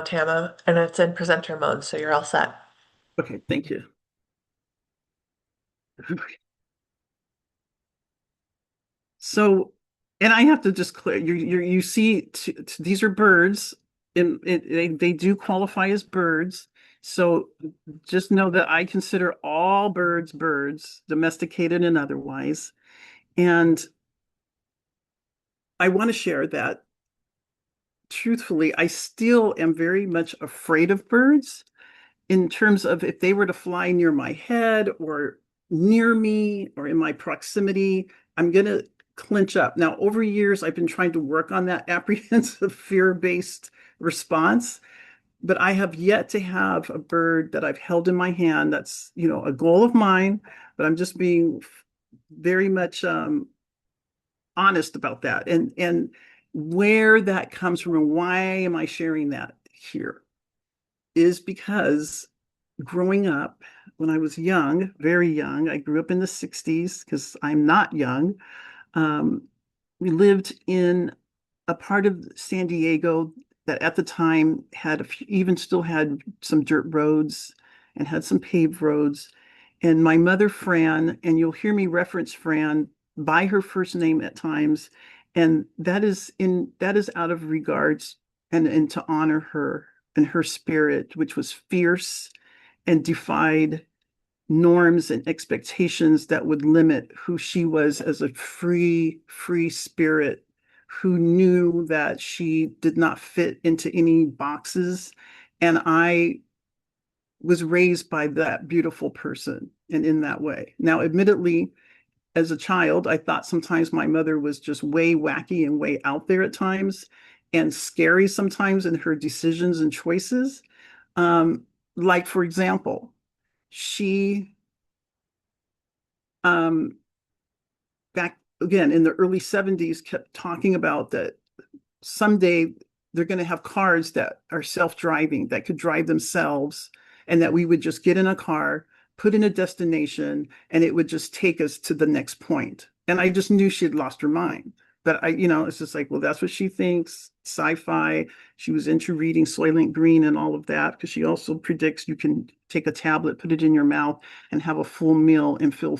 Tama, and it's in presenter mode, so you're all set. Okay, thank you. So, and I have to just clear, you see, these are birds, and they do qualify as birds. So just know that I consider all birds birds, domesticated and otherwise. And I want to share that truthfully, I still am very much afraid of birds in terms of if they were to fly near my head or near me or in my proximity, I'm going to clench up. Now, over years, I've been trying to work on that apprehensive, fear-based response, but I have yet to have a bird that I've held in my hand. That's, a goal of mine, but I'm just being very much honest about that and where that comes from and why am I sharing that here is because growing up when I was young, very young, I grew up in the 60s because I'm not young. Um, we lived in a part of San Diego that at the time had even still had some dirt roads and had some paved roads. And my mother, Fran, and you'll hear me reference Fran by her first name at times, and that is out of regards and to honor her and her spirit, which was fierce and defied norms and expectations that would limit who she was as a free spirit who knew that she did not fit into any boxes. And I was raised by that beautiful person and in that way. Now, admittedly, as a child, I thought sometimes my mother was just way wacky and way out there at times and scary sometimes in her decisions and choices. Um, like, for example, she um, back again in the early 70s kept talking about that someday they're going to have cars that are self-driving that could drive themselves and that we would just get in a car, put in a destination, and it would just take us to the next point. And I just knew she had lost her mind. But it's just like, well, that's what she thinks, sci-fi. She was into reading Soylent Green and all of that because she also predicts you can take a tablet, put it in your mouth, and have a full meal and feel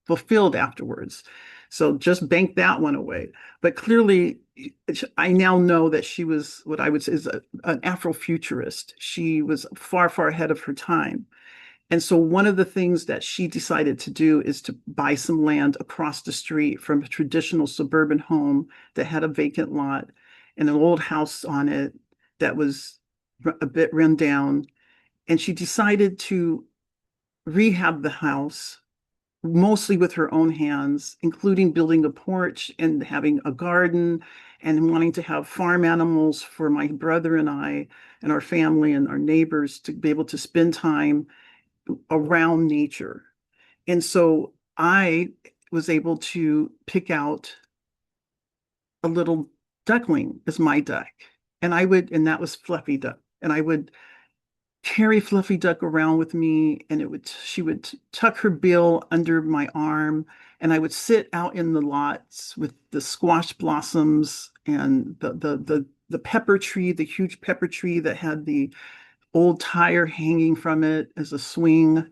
fulfilled afterwards. So just bank that one away. But clearly, I now know that she was what I would say is an Afrofuturist. She was far, far ahead of her time. And so one of the things that she decided to do is to buy some land across the street from a traditional suburban home that had a vacant lot and an old house on it that was a bit run down. And she decided to rehab the house mostly with her own hands, including building a porch and having a garden and wanting to have farm animals for my brother and I and our family and our neighbors to be able to spend time around nature. And so I was able to pick out a little duckling as my duck. And that was Fluffy Duck. And I would carry Fluffy Duck around with me, and she would tuck her bill under my arm, and I would sit out in the lots with the squash blossoms and the pepper tree, the huge pepper tree that had the old tire hanging from it as a swing.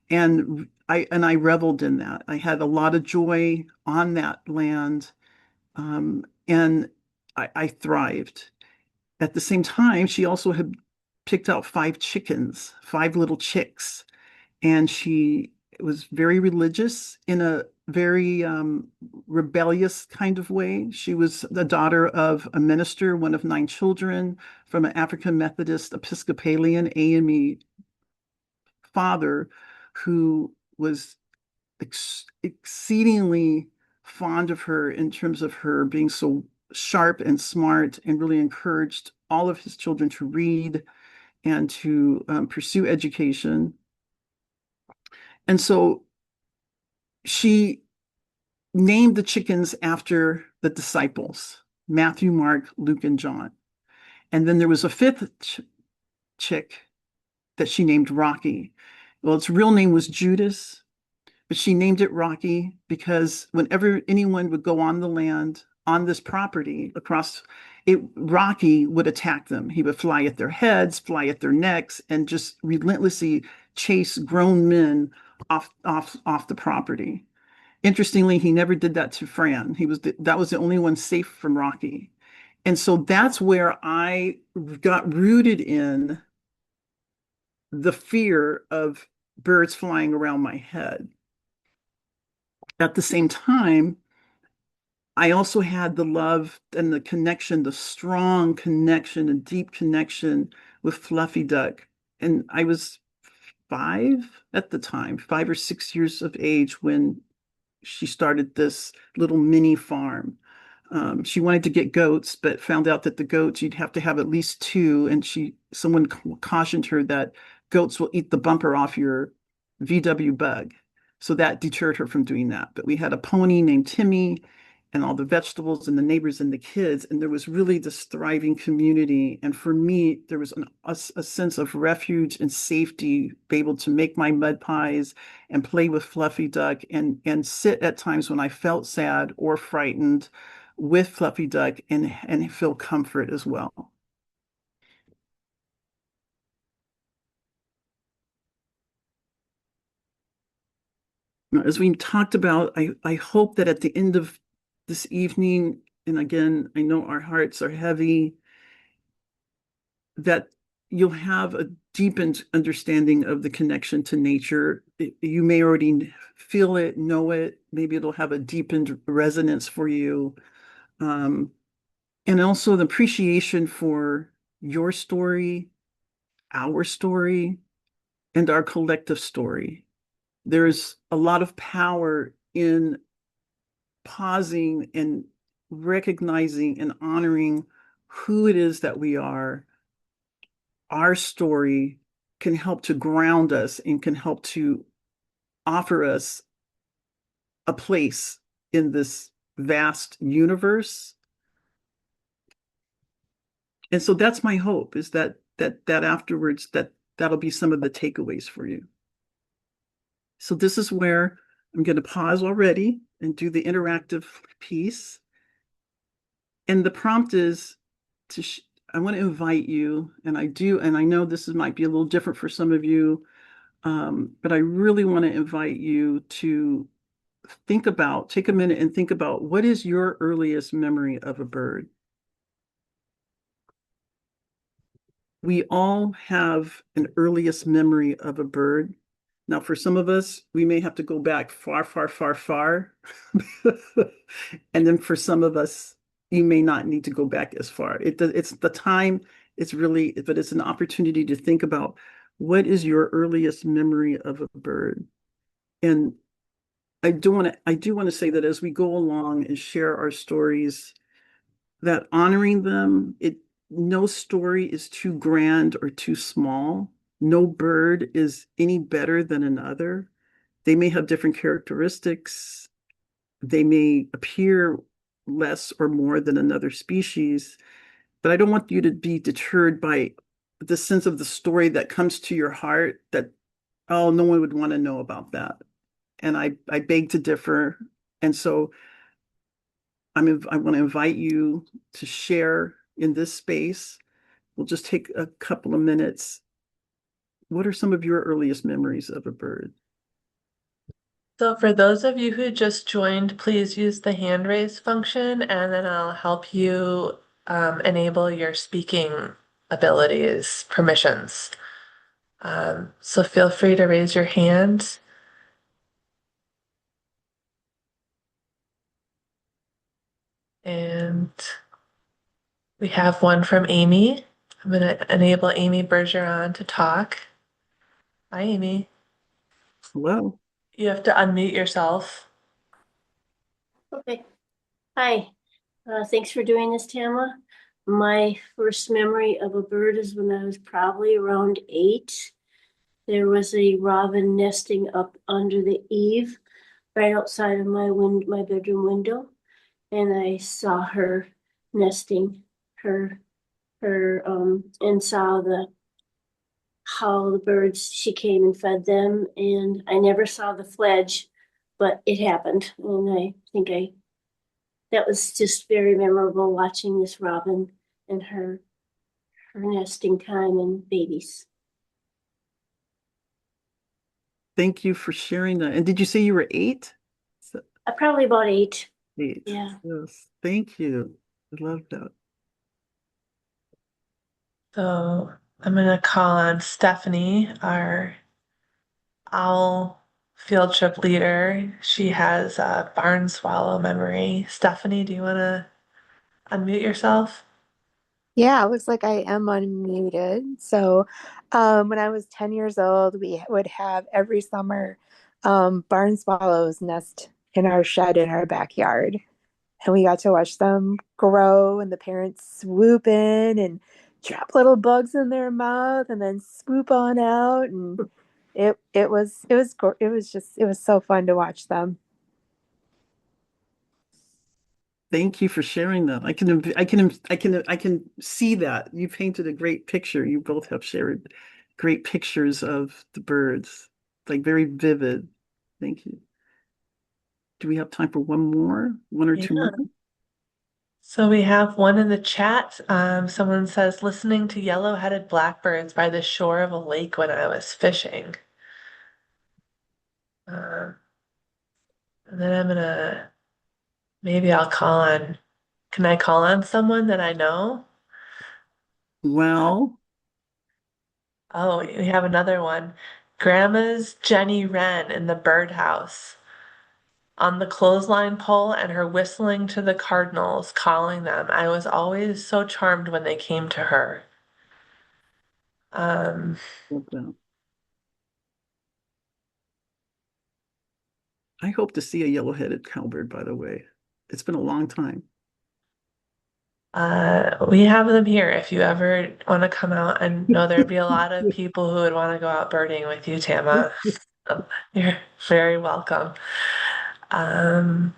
And I reveled in that. I had a lot of joy on that land, and I thrived. At the same time, she also had picked out five chickens, five little chicks, and she was very religious in a very rebellious kind of way. She was the daughter of a minister, one of nine children from an African Methodist Episcopalian AME father who was exceedingly fond of her in terms of her being so sharp and smart and really encouraged all of his children to read and to pursue education. And so she named the chickens after the disciples, Matthew, Mark, Luke, and John. And then there was a fifth chick that she named Rocky. Well, its real name was Judas, but she named it Rocky because whenever anyone would go on the land on this property across, Rocky would attack them. He would fly at their heads, fly at their necks, and just relentlessly chase grown men off the property. Interestingly, he never did that to Fran. That was the only one safe from Rocky. And so that's where I got rooted in the fear of birds flying around my head. At the same time, I also had the love and the connection, the strong connection, a deep connection with Fluffy Duck. And I was 5 at the time, 5 or 6 years of age when she started this little mini farm. She wanted to get goats, but found out that the goats you'd have to have at least two, and someone cautioned her that goats will eat the bumper off your VW Bug, so that deterred her from doing that. But we had a pony named Timmy, and all the vegetables and the neighbors and the kids, and there was really this thriving community. And for me, there was a sense of refuge and safety, be able to make my mud pies and play with Fluffy Duck and sit at times when I felt sad or frightened with Fluffy Duck and feel comfort as well. Now, as we talked about, I hope that at the end of this evening, and again, I know our hearts are heavy, that you'll have a deepened understanding of the connection to nature. You may already feel it, know it. Maybe it'll have a deepened resonance for you. And also the appreciation for your story, our story, and our collective story. There's a lot of power in pausing and recognizing and honoring who it is that we are. Our story can help to ground us and can help to offer us a place in this vast universe. And so that's my hope, is that afterwards that'll be some of the takeaways for you. So this is where I'm going to pause already and do the interactive piece. And the prompt is I want to invite you, and I know might be a little different for some of you, but I really want to invite you to take a minute and think about, what is your earliest memory of a bird? We all have an earliest memory of a bird. Now, for some of us, we may have to go back far, far, far, far. And then for some of us, you may not need to go back as far. It's the time, but it's an opportunity to think about, what is your earliest memory of a bird? And I do want to say that as we go along and share our stories, that honoring them, no story is too grand or too small. No bird is any better than another. They may have different characteristics. They may appear less or more than another species, but I don't want you to be deterred by the sense of the story that comes to your heart that, oh, no one would want to know about that. And I beg to differ. And so I want to invite you to share in this space. We'll just take a couple of minutes. What are some of your earliest memories of a bird? So for those of you who just joined, please use the hand raise function and then I'll help you enable your speaking abilities, permissions. So feel free to raise your hand. And we have one from Amy. I'm going to enable Amy Bergeron to talk. Hi, Amy. Hello. You have to unmute yourself. Okay. Hi. Thanks for doing this, Tammah. My first memory of a bird is when I was probably around 8. There was a robin nesting up under the eave right outside of my bedroom window, and I saw her nesting and saw how the birds, she came and fed them, and I never saw the fledge, but it happened, and I think that was just very memorable, watching this robin and her nesting time and babies. Thank you for sharing that. And did you say you were 8? Probably about 8. 8. Yeah. Yes. Thank you. I love that. So I'm gonna call on Stephanie, our owl field trip leader. She has a barn swallow memory. Stephanie, do you want to unmute yourself? Yeah, it looks like I am unmuted. So, when I was 10 years old, we would have every summer barn swallows nest in our shed in our backyard. And we got to watch them grow, and the parents swoop in and drop little bugs in their mouth and then swoop on out. And it was so fun to watch them. Thank you for sharing that. I can see that. You painted a great picture. You both have shared great pictures of the birds, like very vivid. Thank you. Do we have time for one more? One or two Yeah. more? So we have one in the chat. Someone says, listening to yellow-headed blackbirds by the shore of a lake when I was fishing. Um, and then maybe I'll call on, can I call on someone that I know? Well, Oh, we have another one. Grandma's Jenny Wren in the birdhouse on the clothesline pole and her whistling to the cardinals, calling them. I was always so charmed when they came to her. Um, I hope to see a yellow-headed cowbird, by the way. It's been a long time. we have them here if you ever want to come out. And know there'd be a lot of people who would want to go out birding with you, Tama. You're very welcome. Um,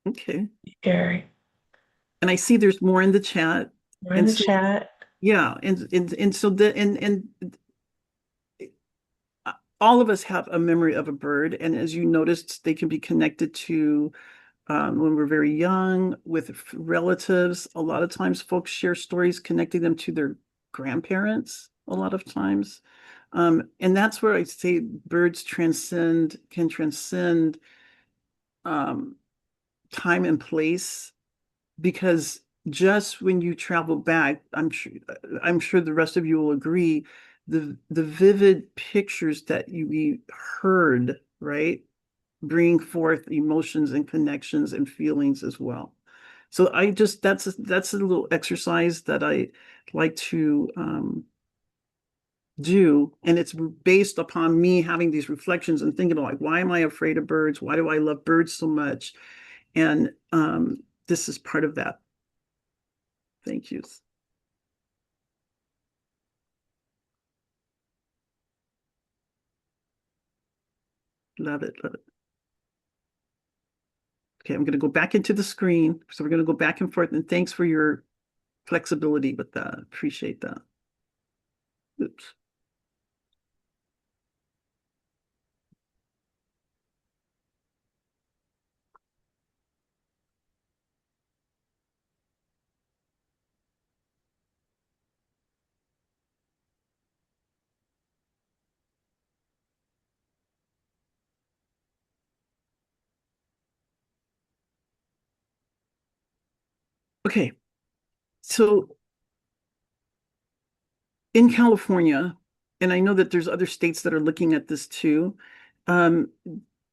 Okay. here, And I see there's more in the chat. we're in And the so chat. yeah, and so and all of us have a memory of a bird, and as you noticed, they can be connected to when we're very young with relatives. A lot of times, folks share stories connecting them to their grandparents. A lot of times, and that's where I say birds can transcend um, time and place, because just when you travel back, I'm sure the rest of you will agree, the vivid pictures that we heard, right, bring forth emotions and connections and feelings as well. So that's a little exercise that I like to do, and it's based upon me having these reflections and thinking about, like, why am I afraid of birds? Why do I love birds so much? And this is part of that. Thank you. Love it, love it. Okay, I'm going to go back into the screen. So we're going to go back and forth. And thanks for your flexibility with that. Appreciate that. Oops. Okay, so in California, and I know that there's other states that are looking at this too, um,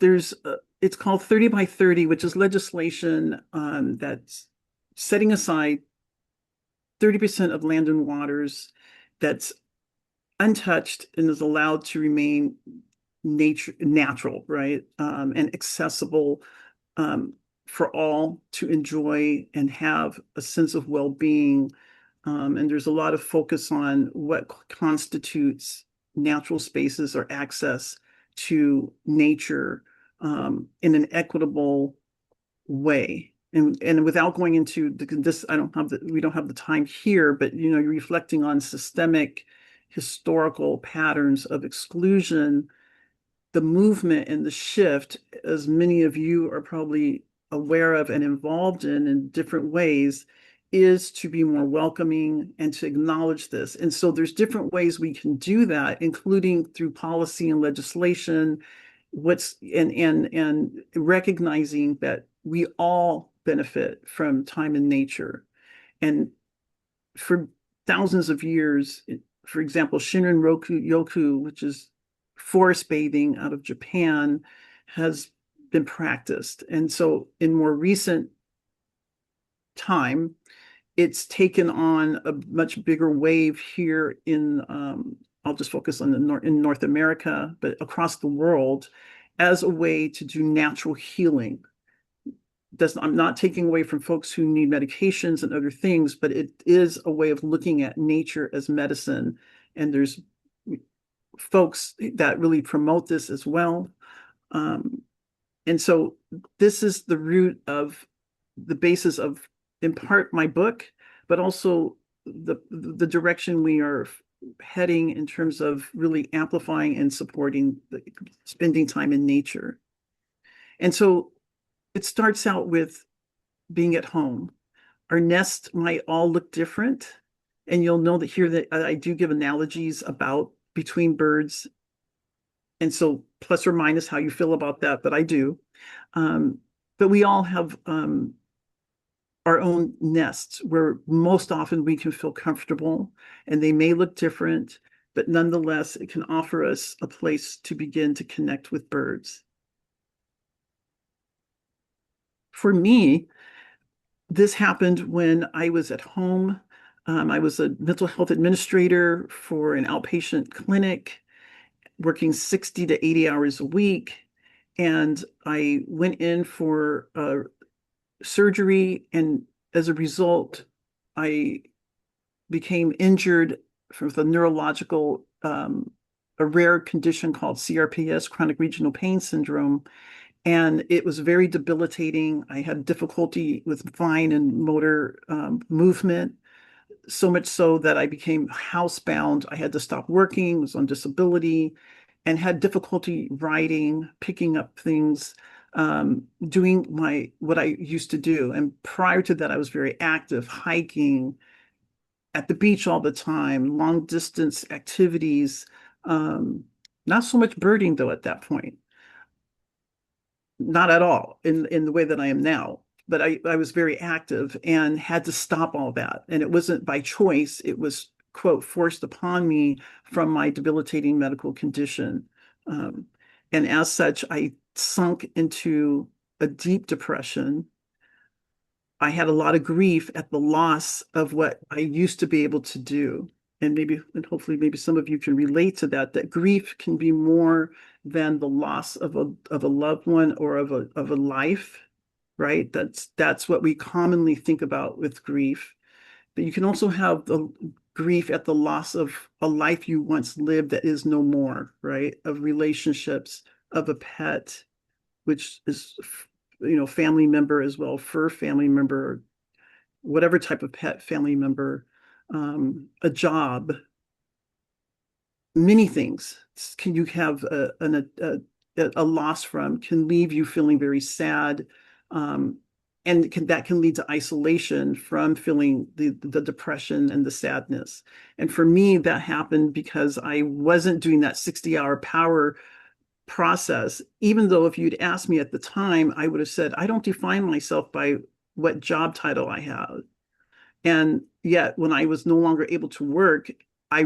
it's called 30 by 30, which is legislation that's setting aside 30% of land and waters that's untouched and is allowed to remain natural, right? And accessible for all to enjoy and have a sense of well-being. And there's a lot of focus on what constitutes natural spaces or access to nature in an equitable way. And without going into this, we don't have the time here, but you're reflecting on systemic historical patterns of exclusion, the movement and the shift, as many of you are probably aware of and involved in different ways is to be more welcoming and to acknowledge this. And so there's different ways we can do that, including through policy and legislation, and recognizing that we all benefit from time in nature. And for thousands of years, for example, Shinrin Yoku, which is forest bathing out of Japan, has been practiced. And so in more recent time, it's taken on a much bigger wave here in, I'll just focus on in North America, but across the world, as a way to do natural healing. I'm not taking away from folks who need medications and other things, but it is a way of looking at nature as medicine. And there's folks that really promote this as well. And so this is the root of the basis of, in part, my book, but also the direction we are heading in terms of really amplifying and supporting spending time in nature. And so it starts out with being at home. Our nests might all look different, and you'll know that here that I do give analogies about between birds. And so plus or minus how you feel about that, but I do. But we all have our own nests where most often we can feel comfortable, and they may look different, but nonetheless, it can offer us a place to begin to connect with birds. For me, this happened when I was at home. I was a mental health administrator for an outpatient clinic, working 60 to 80 hours a week. And I went in for surgery. And as a result, I became injured with a neurological, a rare condition called CRPS, chronic regional pain syndrome. And it was very debilitating. I had difficulty with fine and motor movement, so much so that I became housebound. I had to stop working, was on disability, and had difficulty writing, picking up things, doing what I used to do. And prior to that, I was very active, hiking at the beach all the time, long distance activities, not so much birding though at that point. Not at all in the way that I am now, but I was very active and had to stop all that. And it wasn't by choice, it was, quote, forced upon me from my debilitating medical condition. And as such, I sunk into a deep depression. I had a lot of grief at the loss of what I used to be able to do. And hopefully maybe some of you can relate to that grief can be more than the loss of a loved one or of a life, right? That's what we commonly think about with grief. But you can also have the grief at the loss of a life you once lived that is no more, right? Of relationships, of a pet, which is, family member as well, fur family member, whatever type of pet family member, a job, many things can you have a loss from, can leave you feeling very sad, and that can lead to isolation from feeling the depression and the sadness. And for me, that happened because I wasn't doing that 60-hour power process, even though if you'd asked me at the time, I would have said, I don't define myself by what job title I have. And yet when I was no longer able to work, I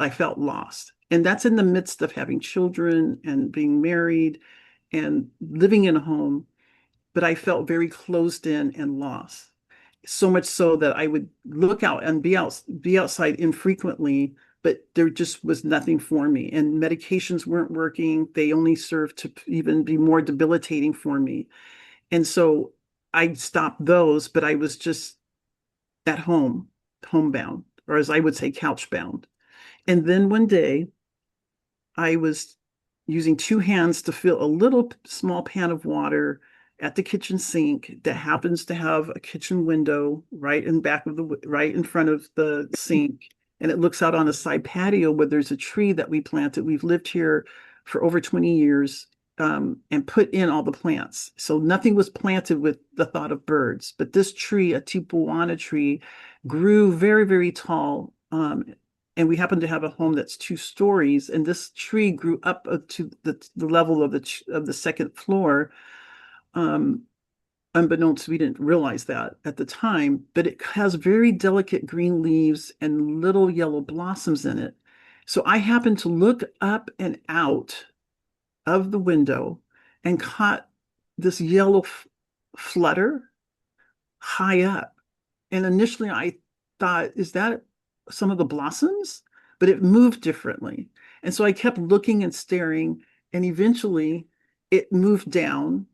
felt lost. And that's in the midst of having children and being married and living in a home. But I felt very closed in and lost. So much so that I would look out and be outside infrequently, but there just was nothing for me. And medications weren't working. They only served to even be more debilitating for me. And so I stopped those, but I was just at home, homebound, or as I would say, couchbound. And then one day, I was using two hands to fill a little small pan of water at the kitchen sink that happens to have a kitchen window right in front of the sink. And it looks out on a side patio where there's a tree that we planted. We've lived here for over 20 years, and put in all the plants. So nothing was planted with the thought of birds. But this tree, a tipuana tree, grew very, very tall. And we happen to have a home that's 2 stories, and this tree grew up to the level of the second floor. Um, Unbeknownst, we didn't realize that at the time, but it has very delicate green leaves and little yellow blossoms in it. So I happened to look up and out of the window and caught this yellow flutter high up. And initially I thought, is that some of the blossoms? But it moved differently. And so I kept looking and staring, and eventually it moved down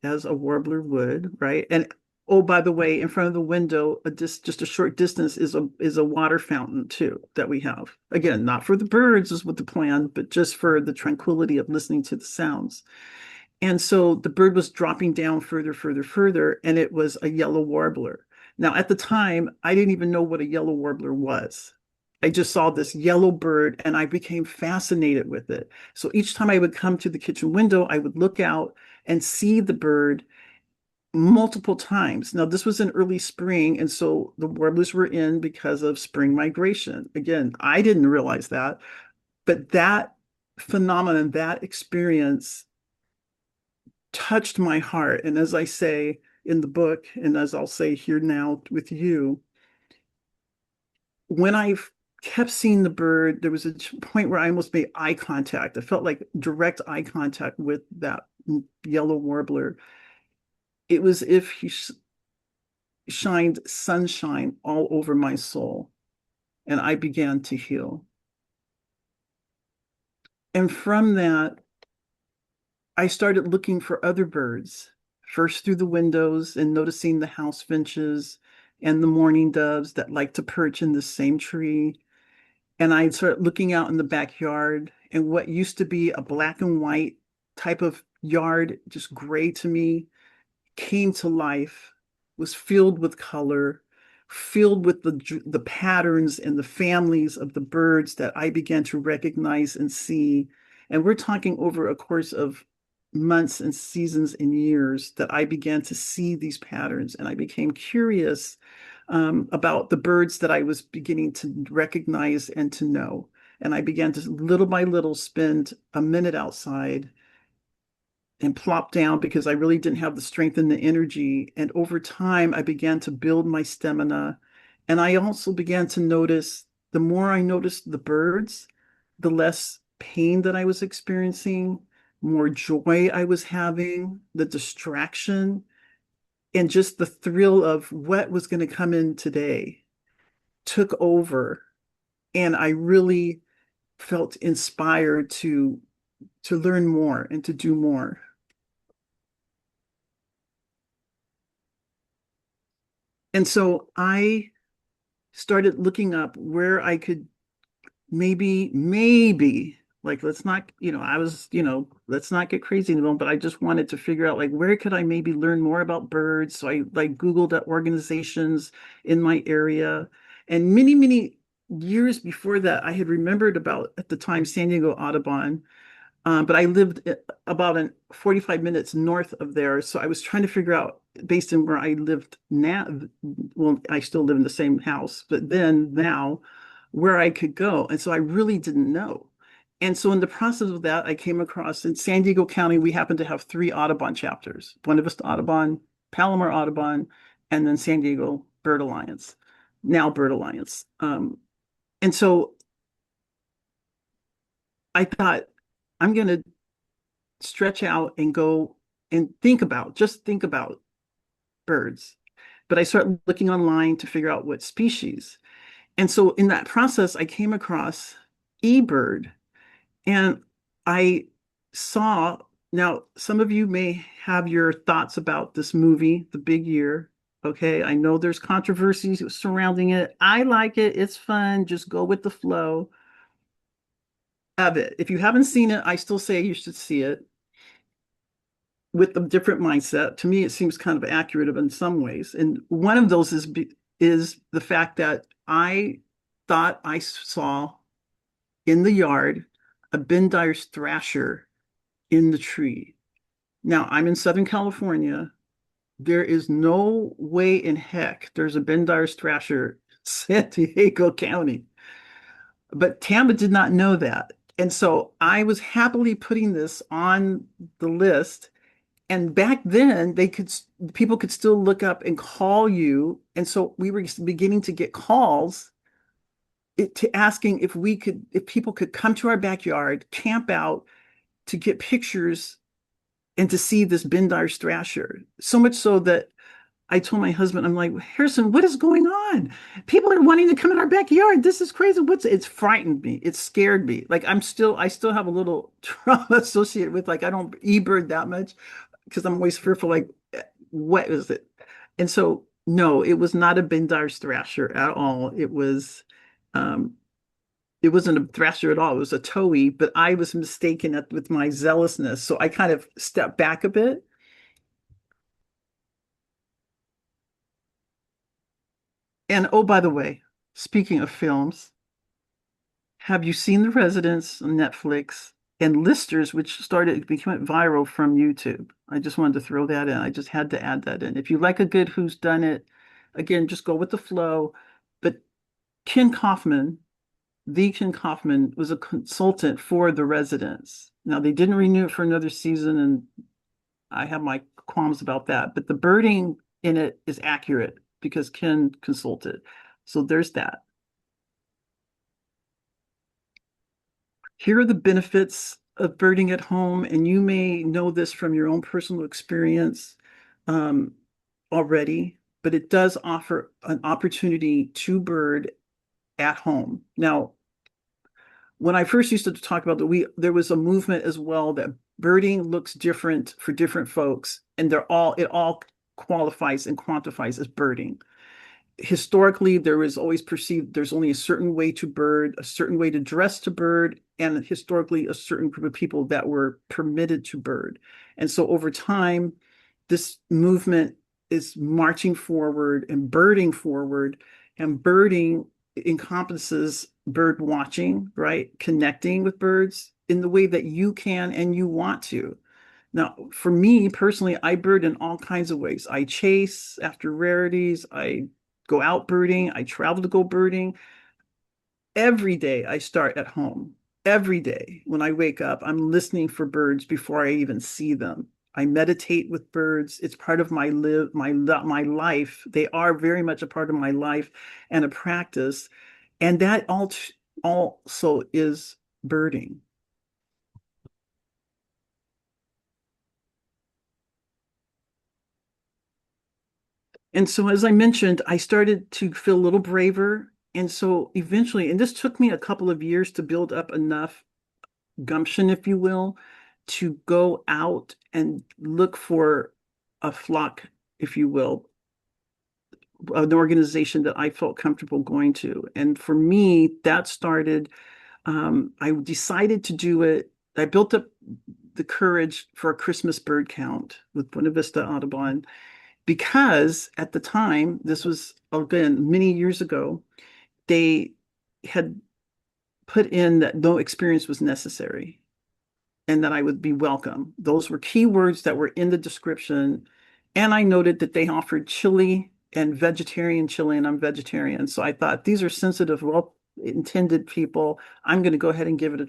as a warbler would, right? And oh, by the way, in front of the window, just a short distance is a water fountain too that we have. Again, not for the birds is what the plan, but just for the tranquility of listening to the sounds. And so the bird was dropping down further, further, further, and it was a yellow warbler. Now, at the time, I didn't even know what a yellow warbler was. I just saw this yellow bird and I became fascinated with it. So each time I would come to the kitchen window, I would look out and see the bird multiple times. Now, this was in early spring, and so the warblers were in because of spring migration. Again, I didn't realize that, but that phenomenon, that experience touched my heart. And as I say in the book, and as I'll say here now with you, when I kept seeing the bird, there was a point where I almost made eye contact. I felt like direct eye contact with that yellow warbler. It was as if he shined sunshine all over my soul, and I began to heal. And from that, I started looking for other birds, first through the windows and noticing the house finches and the mourning doves that like to perch in the same tree. And I started looking out in the backyard, and what used to be a black and white type of yard, just gray to me, came to life, was filled with color, filled with the patterns and the families of the birds that I began to recognize and see. And we're talking over a course of months and seasons and years that I began to see these patterns, and I became curious about the birds that I was beginning to recognize and to know. And I began to little by little spend a minute outside and plop down because I really didn't have the strength and the energy. And over time, I began to build my stamina. And I also began to notice, the more I noticed the birds, the less pain that I was experiencing, more joy I was having, the distraction, and just the thrill of what was going to come in today took over. And I really felt inspired to learn more and to do more. And so I started looking up where I could maybe, like, let's not, I was, let's not get crazy in the moment, but I just wanted to figure out, like, where could I maybe learn more about birds? So I like Googled organizations in my area. And many, many years before that, I had remembered about, at the time, San Diego Audubon. But I lived about 45 minutes north of there. So I was trying to figure out, based on where I lived now, well, I still live in the same house, but then now, where I could go. And so I really didn't know. And so in the process of that, I came across, in San Diego County, we happen to have 3 Audubon chapters: Buena Vista Audubon, Palomar Audubon, and then San Diego Bird Alliance, now Bird Alliance. And so I thought, I'm going to stretch out and go and just think about birds. But I started looking online to figure out what species. And so in that process, I came across eBird, and I saw, now some of you may have your thoughts about this movie, The Big Year. Okay, I know there's controversy surrounding it. I like it. It's fun. Just go with the flow of it. If you haven't seen it, I still say you should see it with a different mindset. To me, it seems kind of accurate in some ways. And one of those is the fact that I thought I saw in the yard a Bendire's thrasher in the tree. Now, I'm in Southern California. There is no way in heck there's a Bendire's thrasher in San Diego County. But Tama did not know that. And so I was happily putting this on the list. And back then, people could still look up and call you. And so we were beginning to get calls to asking if people could come to our backyard, camp out to get pictures and to see this Bendire's thrasher. So much so that I told my husband, I'm like, Harrison, what is going on? People are wanting to come in our backyard. This is crazy. It's frightened me. It scared me. Like I still have a little trauma associated with like I don't e-bird that much because I'm always fearful, like, what is it? And so no, it was not a Bendire's thrasher at all. Um, it wasn't a thrasher at all. It was a towhee, but I was mistaken with my zealousness. So I kind of stepped back a bit. And oh, by the way, speaking of films, have you seen The Residence on Netflix and Listers, which became viral from YouTube? I just wanted to throw that in. I just had to add that in. If you like a good who's done it, again, just go with the flow. But Ken Kaufman, the Ken Kaufman, was a consultant for The Residence. Now they didn't renew it for another season, and I have my qualms about that. But the birding in it is accurate because Ken consulted. So there's that. Here are the benefits of birding at home, and you may know this from your own personal experience already, but it does offer an opportunity to bird at home. Now, when I first used to talk about there was a movement as well that birding looks different for different folks, and it all qualifies and quantifies as birding. Historically, there was always perceived there's only a certain way to bird, a certain way to dress to bird, and historically a certain group of people that were permitted to bird. And so over time, this movement is marching forward and birding forward, and birding encompasses bird watching, right? Connecting with birds in the way that you can and you want to. Now, for me personally, I bird in all kinds of ways. I chase after rarities. I go out birding. I travel to go birding. Every day I start at home. Every day when I wake up, I'm listening for birds before I even see them. I meditate with birds. It's part of my life. They are very much a part of my life and a practice. And that also is birding. And so, as I mentioned, I started to feel a little braver. And so eventually, and this took me a couple of years to build up enough gumption, if you will, to go out and look for a flock, if you will, an organization that I felt comfortable going to. And for me, that started, I decided to do it. I built up the courage for a Christmas bird count with Buena Vista Audubon because at the time, this was again many years ago, they had put in that no experience was necessary and that I would be welcome. Those were key words that were in the description. And I noted that they offered chili and vegetarian chili, and I'm vegetarian. So I thought these are sensitive, well-intended people. I'm going to go ahead and give it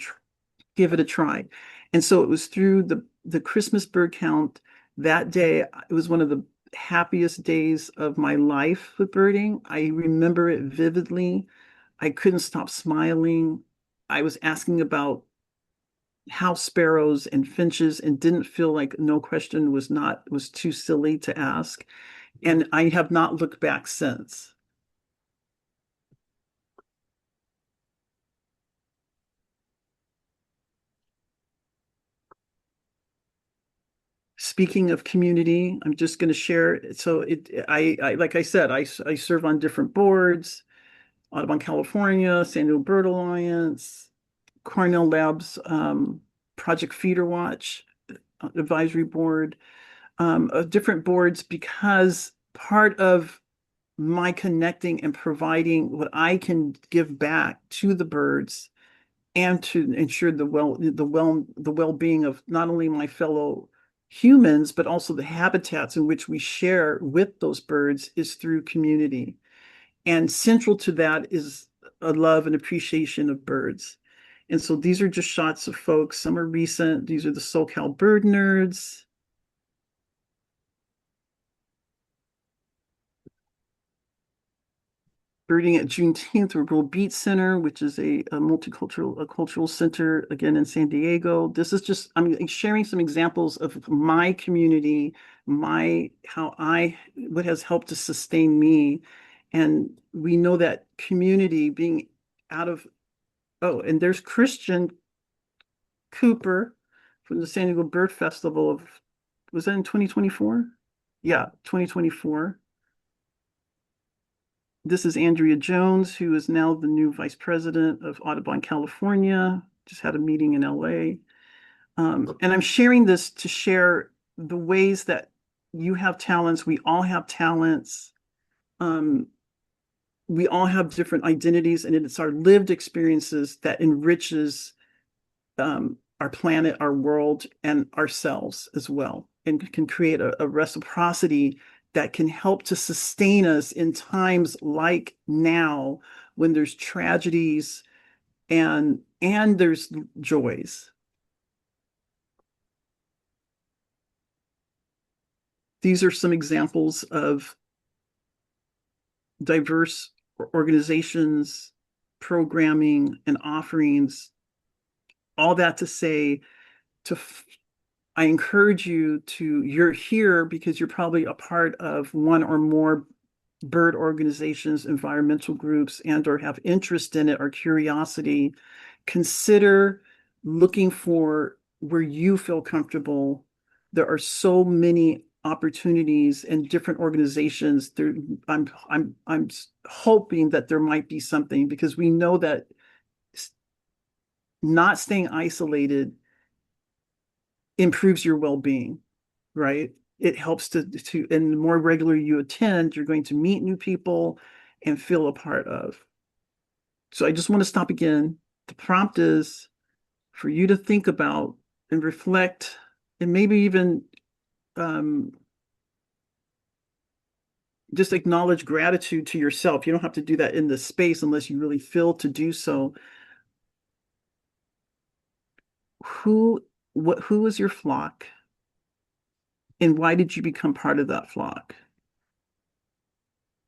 a try. And so it was through the Christmas bird count that day. It was one of the happiest days of my life with birding. I remember it vividly. I couldn't stop smiling. I was asking about house sparrows and finches and didn't feel like no question was too silly to ask. And I have not looked back since. Speaking of community, I'm just going to share. So I like I said, I serve on different boards: Audubon California, San Diego Bird Alliance, Cornell Labs, Project Feeder Watch, advisory board, of different boards, because part of my connecting and providing what I can give back to the birds and to ensure the well-being of not only my fellow humans, but also the habitats in which we share with those birds is through community. And central to that is a love and appreciation of birds. And so these are just shots of folks. Some are recent. These are the SoCal bird nerds. Birding at Juneteenth, Rural Beat Center, which is a multicultural cultural center, again in San Diego. This is just, I'm sharing some examples of my community, what has helped to sustain me. And we know that community being out of, oh, and there's Christian Cooper from the San Diego Bird Festival was that in 2024? Yeah, 2024. This is Andrea Jones, who is now the new vice president of Audubon, California. Just had a meeting in LA. And I'm sharing this to share the ways that you have talents. We all have talents. We all have different identities, and it's our lived experiences that enriches our planet, our world, and ourselves as well, and can create a reciprocity that can help to sustain us in times like now when there's tragedies and there's joys. These are some examples of diverse organizations, programming, and offerings. All that to say, I encourage you're here because you're probably a part of one or more bird organizations, environmental groups, and or have interest in it or curiosity. Consider looking for where you feel comfortable. There are so many opportunities and different organizations. I'm hoping that there might be something, because we know that not staying isolated improves your well-being, right? It helps and the more regular you attend, you're going to meet new people and feel a part of. So I just want to stop again. The prompt is for you to think about and reflect, and maybe even just acknowledge gratitude to yourself. You don't have to do that in this space unless you really feel to do so. Who is your flock? And why did you become part of that flock?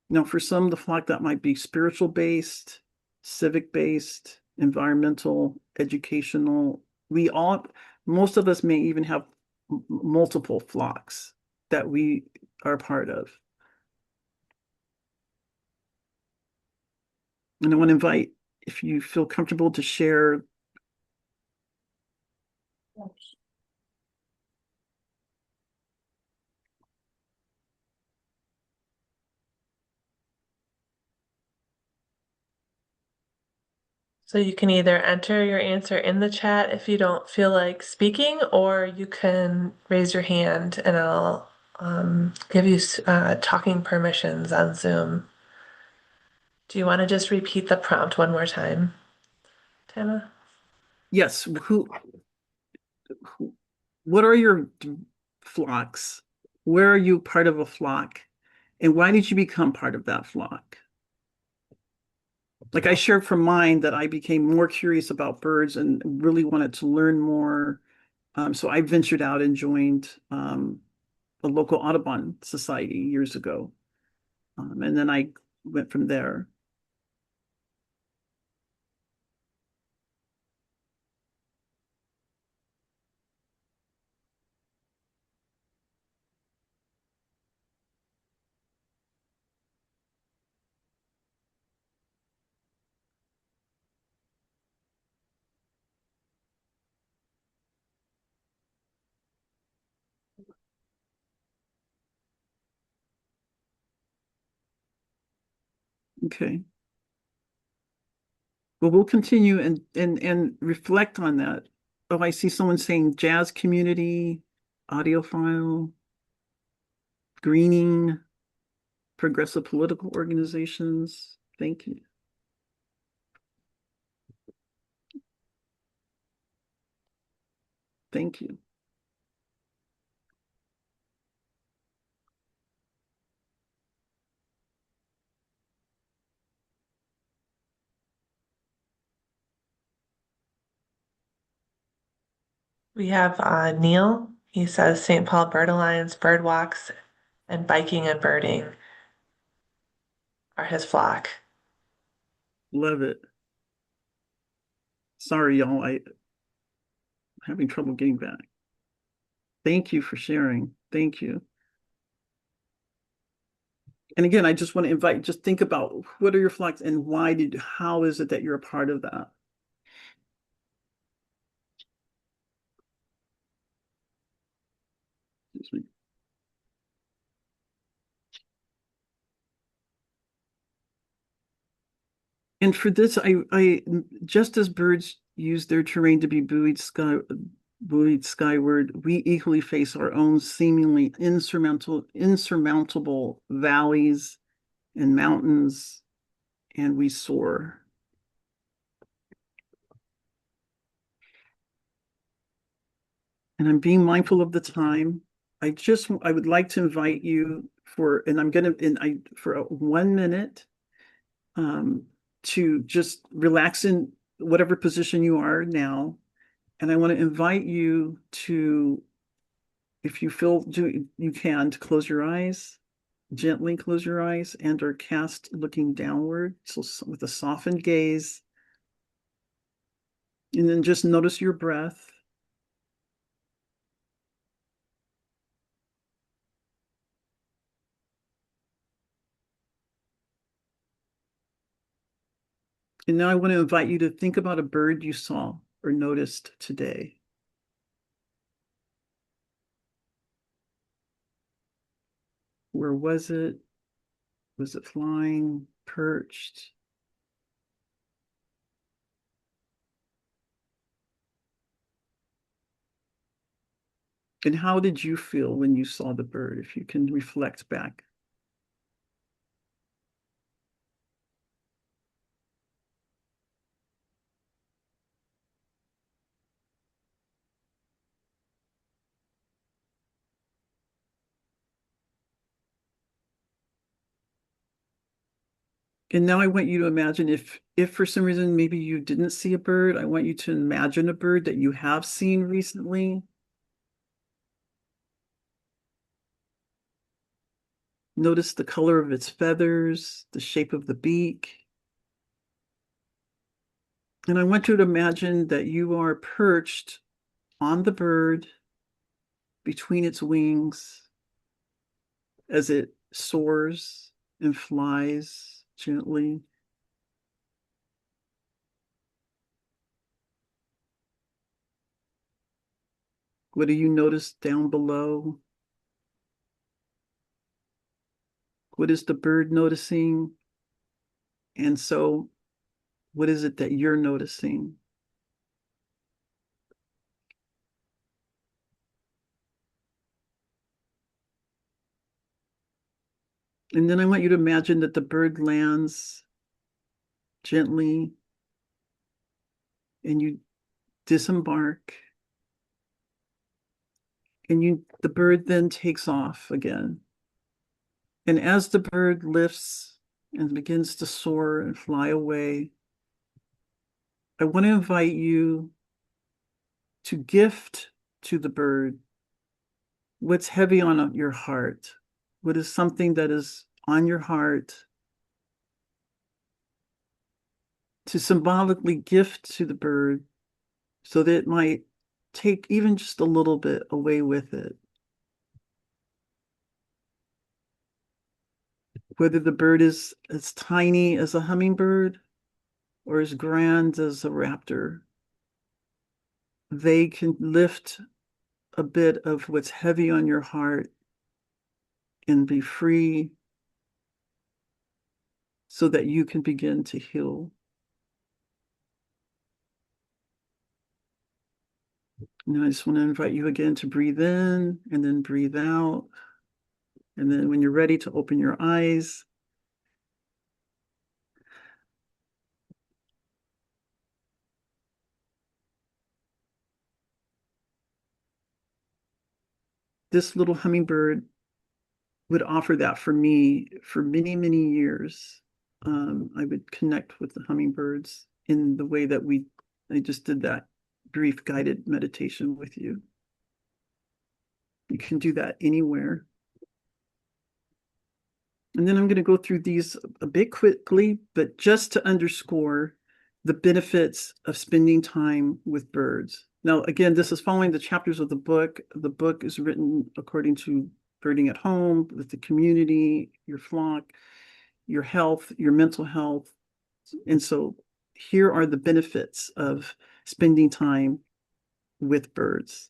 Now, for some, the flock that might be spiritual based, civic based, environmental, educational. Most of us may even have multiple flocks that we are part of. And I want to invite, if you feel comfortable, to share. So you can either enter your answer in the chat if you don't feel like speaking, or you can raise your hand and I'll give you talking permissions on Zoom. Do you want to just repeat the prompt one more time, Tammah? Yes. What are your flocks? Where are you part of a flock? And why did you become part of that flock? Like I shared from mine that I became more curious about birds and really wanted to learn more. So I ventured out and joined a local Audubon society years ago. And then I went from there. Okay. Well, we'll continue and reflect on that. Oh, I see someone saying jazz community, audiophile, greening, progressive political organizations. Thank you. Thank you. We have Neil. He says St. Paul Bird Alliance, bird walks, and biking and birding are his flock. Love it. Sorry, y'all. I'm having trouble getting back. Thank you for sharing. Thank you. And again, I just want to invite, just think about what are your flocks and how is it that you're a part of that? Excuse me. And for this, I just as birds use their terrain to be buoyed skyward, we equally face our own seemingly insurmountable valleys and mountains, and we soar. And I'm being mindful of the time. I would like to invite you for 1 minute to just relax in whatever position you are now. And I want to invite you to, if you you can, to close your eyes, gently close your eyes and or cast looking downward. So with a softened gaze. And then just notice your breath. And now I want to invite you to think about a bird you saw or noticed today. Where was it? Was it flying, perched? And how did you feel when you saw the bird, if you can reflect back? And now I want you to imagine if for some reason maybe you didn't see a bird, I want you to imagine a bird that you have seen recently. Notice the color of its feathers, the shape of the beak. And I want you to imagine that you are perched on the bird between its wings as it soars and flies gently. What do you notice down below? What is the bird noticing? And so, what is it that you're noticing? And then I want you to imagine that the bird lands gently and you disembark. And the bird then takes off again. And as the bird lifts and begins to soar and fly away, I want to invite you to gift to the bird what's heavy on your heart, what is something that is on your heart, to symbolically gift to the bird so that it might take even just a little bit away with it. Whether the bird is as tiny as a hummingbird or as grand as a raptor, they can lift a bit of what's heavy on your heart and be free so that you can begin to heal. Now I just want to invite you again to breathe in and then breathe out. And then when you're ready to open your eyes, this little hummingbird would offer that for me for many, many years. I would connect with the hummingbirds in the way that I just did that brief guided meditation with you. You can do that anywhere. And then I'm going to go through these a bit quickly, but just to underscore the benefits of spending time with birds. Now, again, this is following the chapters of the book. The book is written according to birding at home, with the community, your flock, your health, your mental health. And so here are the benefits of spending time with birds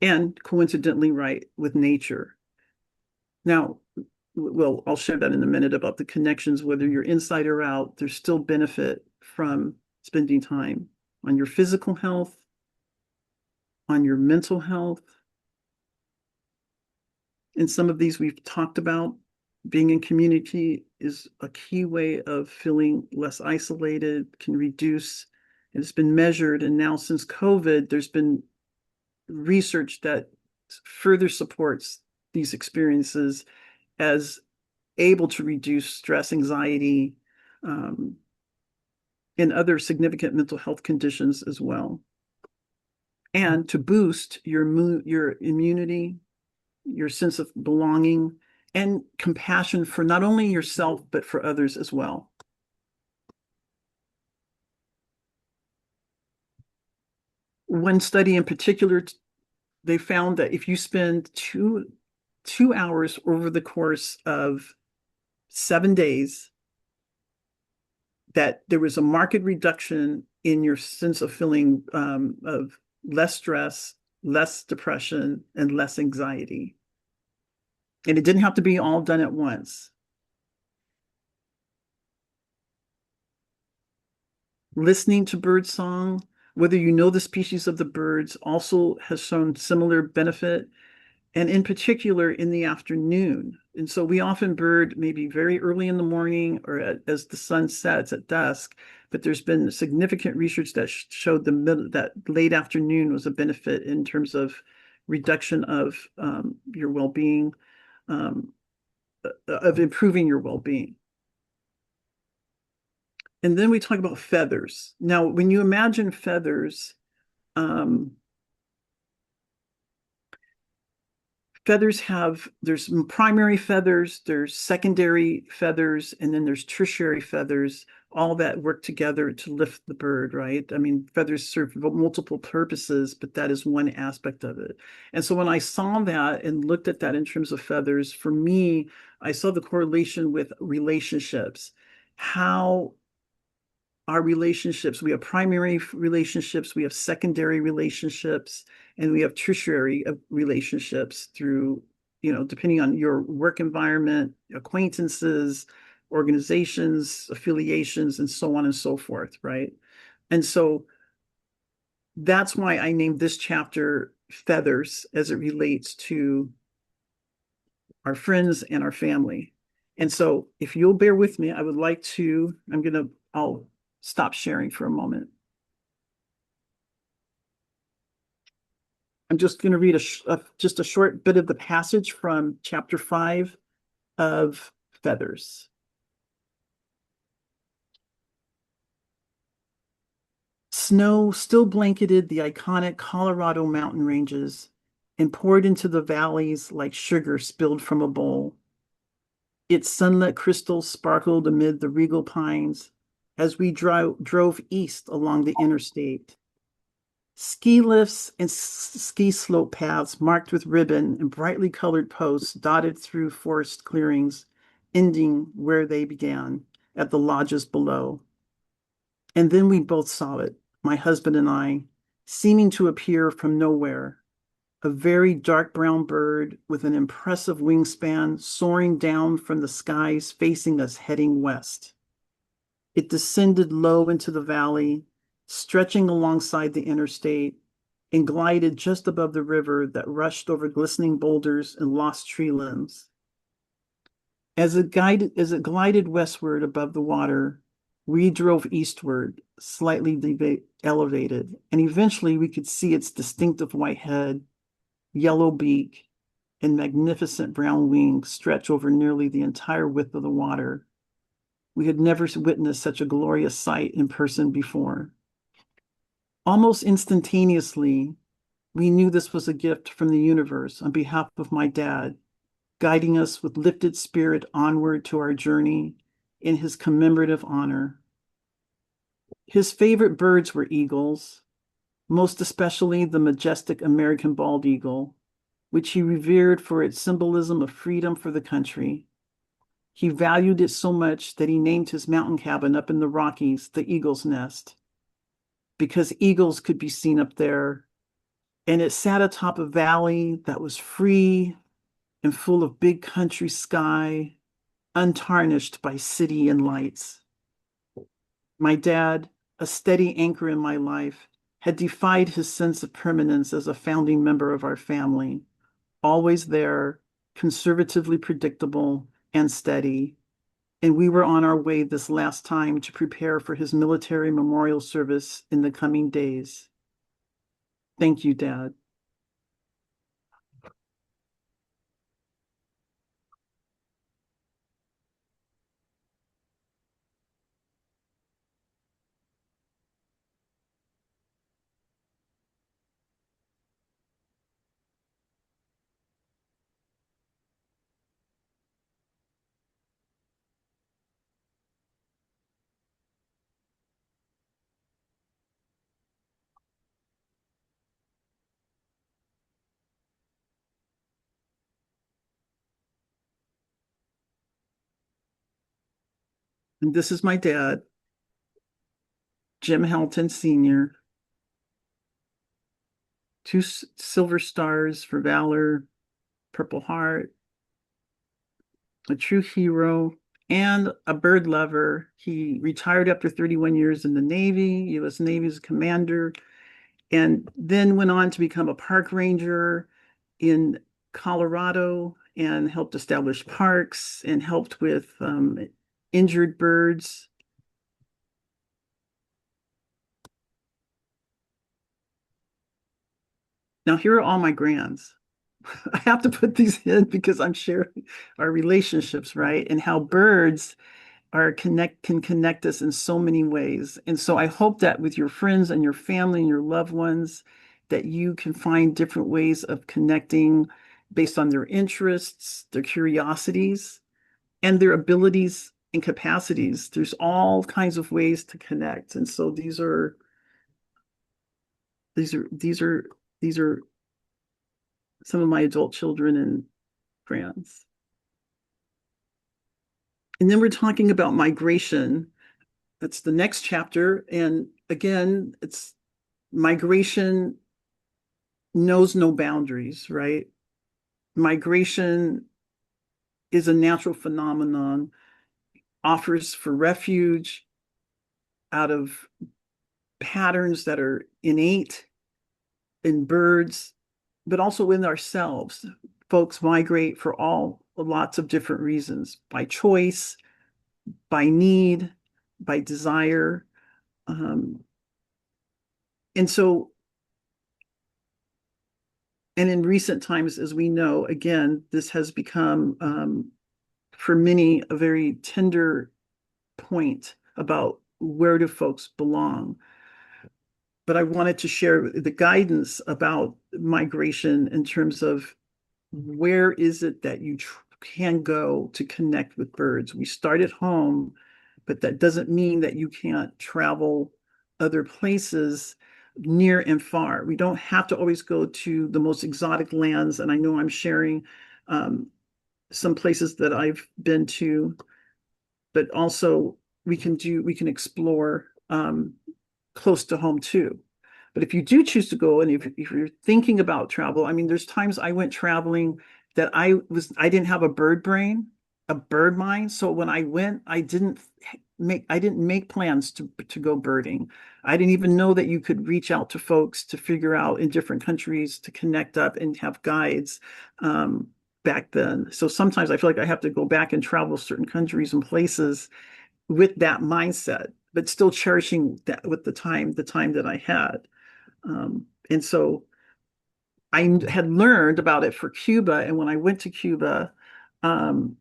and coincidentally, right, with nature. Now, well, I'll share that in a minute about the connections, whether you're inside or out, there's still benefit from spending time on your physical health, on your mental health. And some of these we've talked about. Being in community is a key way of feeling less isolated, can reduce, and it's been measured. And now since COVID, there's been research that further supports these experiences as able to reduce stress, anxiety, and other significant mental health conditions as well. And to boost your immunity, your sense of belonging, and compassion for not only yourself, but for others as well. One study in particular, they found that if you spend two hours over the course of 7 days, that there was a marked reduction in your sense of feeling of less stress, less depression, and less anxiety. And it didn't have to be all done at once. Listening to bird song, whether you know the species of the birds, also has shown similar benefit, and in particular in the afternoon. And so we often bird maybe very early in the morning or as the sun sets at dusk, but there's been significant research that showed that late afternoon was a benefit in terms of reduction of your well-being, of improving your well-being. And then we talk about feathers. Now, when you imagine feathers, there's primary feathers, there's secondary feathers, and then there's tertiary feathers, all that work together to lift the bird, right? I mean, feathers serve multiple purposes, but that is one aspect of it. And so when I saw that and looked at that in terms of feathers, for me, I saw the correlation with relationships. How our relationships, we have primary relationships, we have secondary relationships, and we have tertiary relationships through, depending on your work environment, acquaintances, organizations, affiliations, and so on and so forth, right? And so that's why I named this chapter Feathers as it relates to our friends and our family. And so if you'll bear with me, I would like to, I'll stop sharing for a moment. I'm just going to read just a short bit of the passage from chapter 5 of Feathers. Snow still blanketed the iconic Colorado mountain ranges and poured into the valleys like sugar spilled from a bowl. Its sunlit crystals sparkled amid the regal pines as we drove east along the interstate. Ski lifts and ski slope paths marked with ribbon and brightly colored posts dotted through forest clearings, ending where they began, at the lodges below. And then we both saw it, my husband and I, seeming to appear from nowhere, a very dark brown bird with an impressive wingspan soaring down from the skies facing us heading west. It descended low into the valley, stretching alongside the interstate, and glided just above the river that rushed over glistening boulders and lost tree limbs. As it glided westward above the water, we drove eastward, slightly elevated, and eventually we could see its distinctive white head, yellow beak, and magnificent brown wings stretch over nearly the entire width of the water. We had never witnessed such a glorious sight in person before. Almost instantaneously, we knew this was a gift from the universe on behalf of my dad, guiding us with lifted spirit onward to our journey in his commemorative honor. His favorite birds were eagles, most especially the majestic American bald eagle, which he revered for its symbolism of freedom for the country. He valued it so much that he named his mountain cabin up in the Rockies the Eagle's Nest, because eagles could be seen up there, and it sat atop a valley that was free and full of big country sky, untarnished by city and lights. My dad, a steady anchor in my life, had defied his sense of permanence as a founding member of our family, always there, conservatively predictable and steady. And we were on our way this last time to prepare for his military memorial service in the coming days. Thank you, Dad. And this is my dad, Jim Helton Sr., two silver stars for valor, Purple Heart, a true hero, and a bird lover. He retired after 31 years in the Navy, U.S. Navy as a commander, and then went on to become a park ranger in Colorado and helped establish parks and helped with injured birds. Now, here are all my grands. I have to put these in because I'm sharing our relationships, right? And how birds can connect us in so many ways. And so I hope that with your friends and your family and your loved ones, that you can find different ways of connecting based on their interests, their curiosities, and their abilities and capacities. There's all kinds of ways to connect. And so these are some of my adult children and friends. And then we're talking about migration. That's the next chapter. And again, it's migration knows no boundaries, right? Migration is a natural phenomenon, offers for refuge out of patterns that are innate in birds, but also in ourselves. Folks migrate for lots of different reasons, by choice, by need, by desire. And so, and in recent times, as we know, again, this has become, for many, a very tender point about where do folks belong. But I wanted to share the guidance about migration in terms of where is it that you can go to connect with birds. We start at home, but that doesn't mean that you can't travel other places near and far. We don't have to always go to the most exotic lands. And I know I'm sharing some places that I've been to, but also we can explore close to home too. But if you do choose to go, and if you're thinking about travel, I mean, there's times I went traveling that I didn't have a bird brain, a bird mind. So when I went, I didn't make plans to go birding. I didn't even know that you could reach out to folks to figure out in different countries to connect up and have guides back then. So sometimes I feel like I have to go back and travel certain countries and places with that mindset, but still cherishing that with the time that I had. And so I had learned about it for Cuba, and when I went to Cuba, um,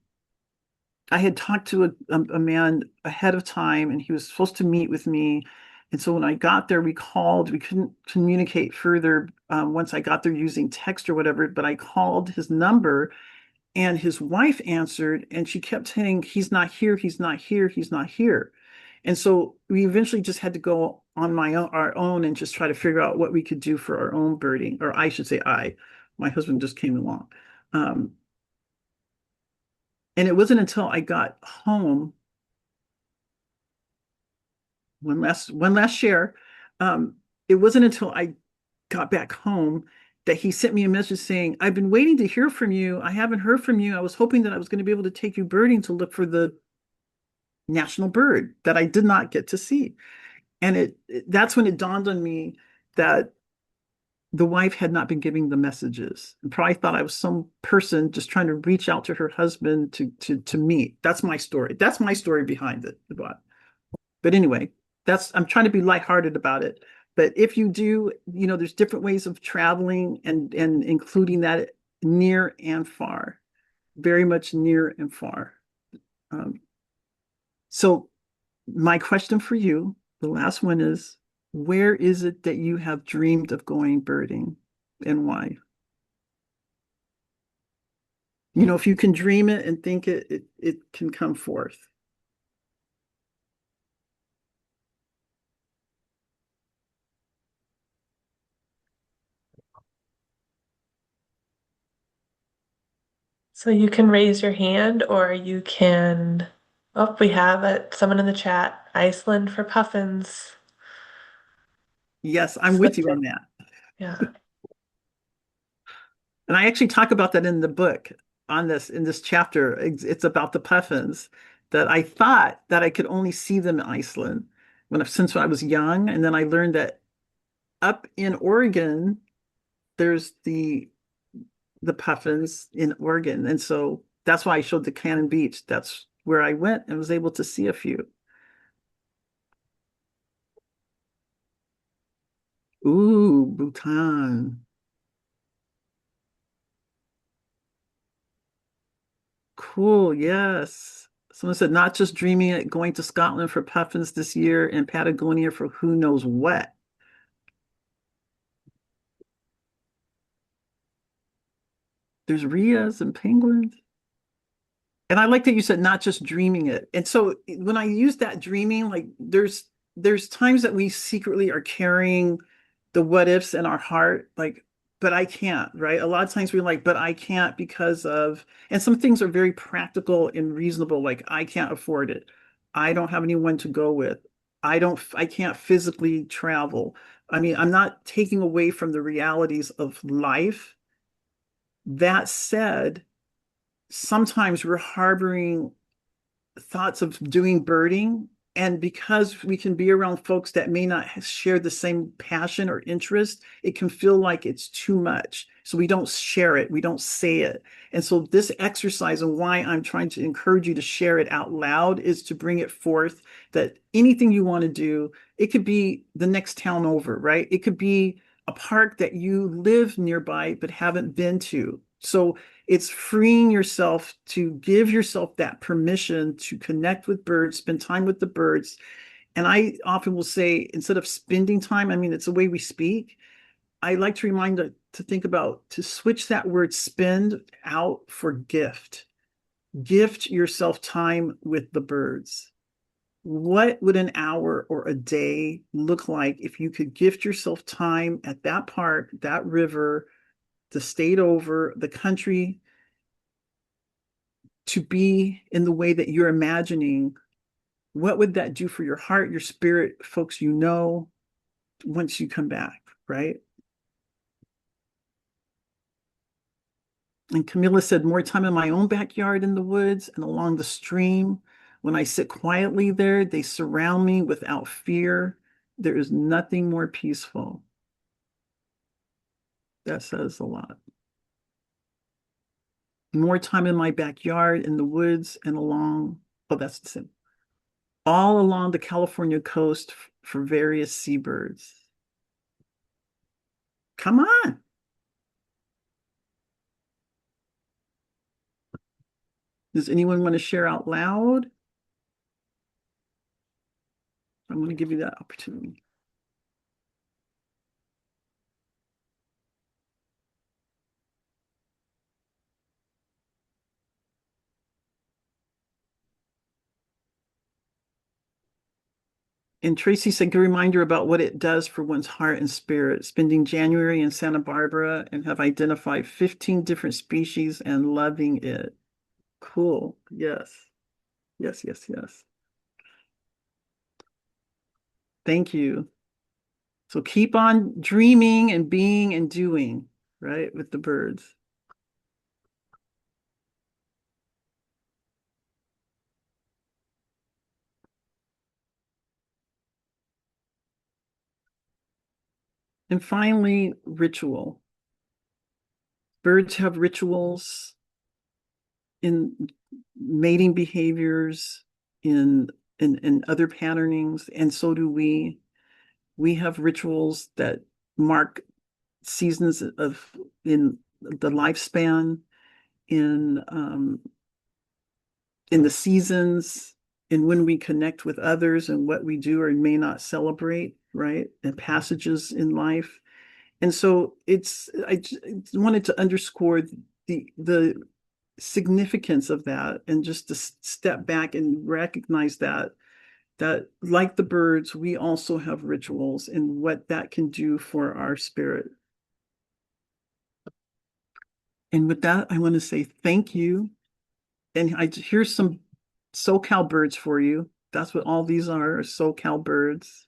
I had talked to a man ahead of time, and he was supposed to meet with me. And so when I got there, we called. We couldn't communicate further once I got there using text or whatever, but I called his number, and his wife answered, and she kept saying, "He's not here, he's not here, he's not here." And so we eventually just had to go on our own and just try to figure out what we could do for our own birding, or I should say my husband just came along. Um, and it wasn't until I got home, one last share. Um, it wasn't until I got back home that he sent me a message saying, "I've been waiting to hear from you. I haven't heard from you. I was hoping that I was going to be able to take you birding to look for the national bird that I did not get to see." And that's when it dawned on me that the wife had not been giving the messages and probably thought I was some person just trying to reach out to her husband to meet. That's my story. That's my story behind it. But anyway, I'm trying to be lighthearted about it. But if you do, there's different ways of traveling and including that near and far, very much near and far. So my question for you, the last one is, where is it that you have dreamed of going birding and why? If you can dream it and think it can come forth. So you can raise your hand or you can, oh, we have someone in the chat, Iceland for puffins. Yes, I'm with you on that. Yeah. And I actually talk about that in the book in this chapter. It's about the puffins that I thought that I could only see them in Iceland since I was young. And then I learned that up in Oregon, there's the puffins in Oregon. And so that's why I showed the Cannon Beach. That's where I went and was able to see a few. Ooh, Bhutan. Cool, yes. Someone said not just dreaming it, going to Scotland for puffins this year and Patagonia for who knows what. There's rheas and penguins. And I like that you said not just dreaming it. And so when I use that dreaming, like there's times that we secretly are carrying the what ifs in our heart, like, but I can't, right? A lot of times we're like, but I can't because of, and some things are very practical and reasonable, like I can't afford it. I don't have anyone to go with. I can't physically travel. I mean, I'm not taking away from the realities of life. That said, sometimes we're harboring thoughts of doing birding. And because we can be around folks that may not share the same passion or interest, it can feel like it's too much. So we don't share it, we don't say it. And so this exercise and why I'm trying to encourage you to share it out loud is to bring it forth that anything you want to do, it could be the next town over, right? It could be a park that you live nearby but haven't been to. So it's freeing yourself to give yourself that permission to connect with birds, spend time with the birds. And I often will say, instead of spending time, I mean, it's the way we speak. I like to remind to think about to switch that word spend out for gift. Gift yourself time with the birds. What would an hour or a day look like if you could gift yourself time at that park, that river, the state over, the country, to be in the way that you're imagining? What would that do for your heart, your spirit, folks once you come back, right? And Camilla said, more time in my own backyard in the woods and along the stream. When I sit quietly there, they surround me without fear. There is nothing more peaceful. That says a lot. More time in my backyard, in the woods, and that's the same. All along the California coast for various seabirds. Come on. Does anyone want to share out loud? I'm going to give you that opportunity. And Tracy said, a reminder about what it does for one's heart and spirit. Spending January in Santa Barbara and have identified 15 different species and loving it. Cool. Yes. Yes, yes, yes. Thank you. So keep on dreaming and being and doing, right, with the birds. And finally, ritual. Birds have rituals in mating behaviors, in other patternings, and so do we. We have rituals that mark seasons of in the lifespan, in in the seasons, and when we connect with others and what we do or may not celebrate, right? And passages in life. And so I wanted to underscore the significance of that and just to step back and recognize that like the birds, we also have rituals and what that can do for our spirit. And with that, I want to say thank you. And here's some SoCal birds for you. That's what all these are SoCal birds.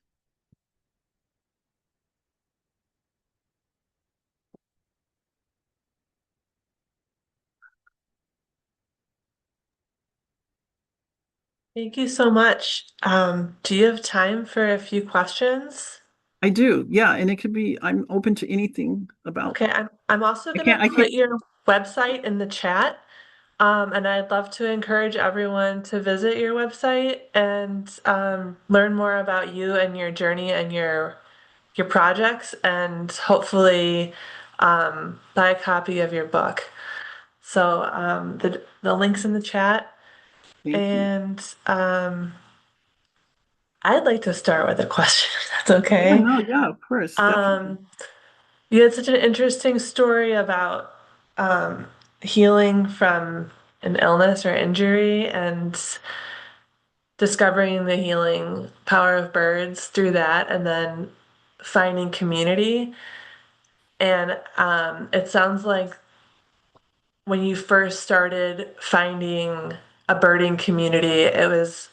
Thank you so much. Do you have time for a few questions? I do, yeah, and it could be. I'm open to anything about. Okay, I'm also I gonna can't. I put can't. your website in the chat. And I'd love to encourage everyone to visit your website and learn more about you and your journey and your projects, and hopefully buy a copy of your book. So the link's in the chat, Thank you. and I'd like to start with a question, if that's Yeah, okay. no, yeah, of course, definitely. Um, you had such an interesting story about healing from an illness or injury and discovering the healing power of birds through that, and then finding community. And it sounds like when you first started finding a birding community, it was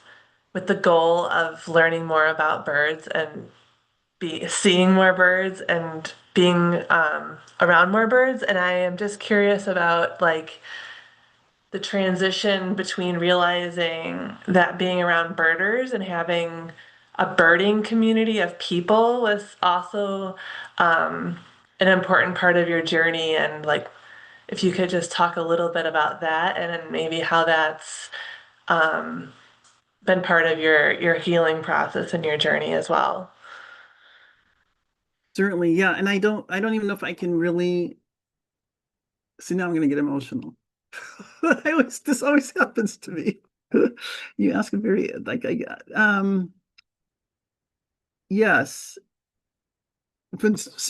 with the goal of learning more about birds and be seeing more birds and being around more birds. And I am just curious about like the transition between realizing that being around birders and having a birding community of people was also an important part of your journey, and like if you could just talk a little bit about that and then maybe how that's been part of your healing process and your journey as well. Certainly, yeah. And I don't even know if I can really see. Now I'm going to get emotional. This always happens to me. You ask a very like I yes.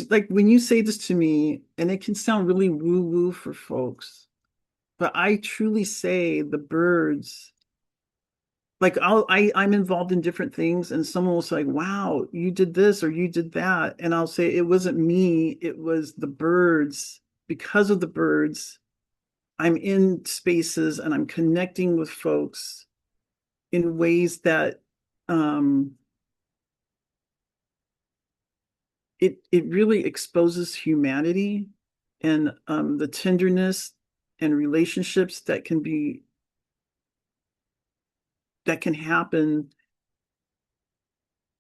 Like when you say this to me, and it can sound really woo-woo for folks, but I truly say the birds, like I'm involved in different things, and someone will say, wow, you did this or you did that. And I'll say it wasn't me, it was the birds. Because of the birds, I'm in spaces and I'm connecting with folks in ways that um it really exposes humanity and the tenderness and relationships that can happen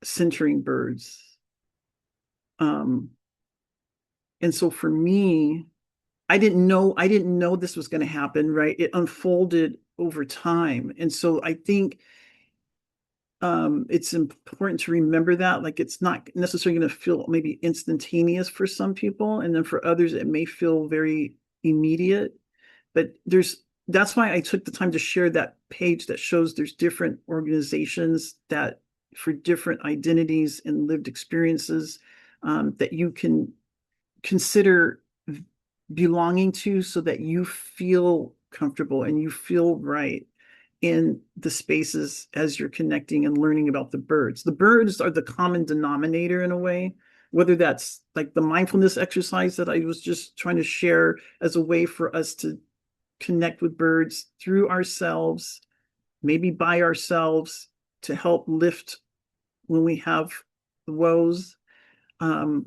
centering birds. Um, and so for me, I didn't know this was going to happen, right? It unfolded over time. And so I think it's important to remember that, like, it's not necessarily going to feel maybe instantaneous for some people, and then for others it may feel very immediate, but that's why I took the time to share that page that shows there's different organizations that for different identities and lived experiences that you can consider belonging to so that you feel comfortable and you feel right in the spaces as you're connecting and learning about the birds. The birds are the common denominator in a way, whether that's like the mindfulness exercise that I was just trying to share as a way for us to connect with birds through ourselves, maybe by ourselves to help lift when we have woes, um,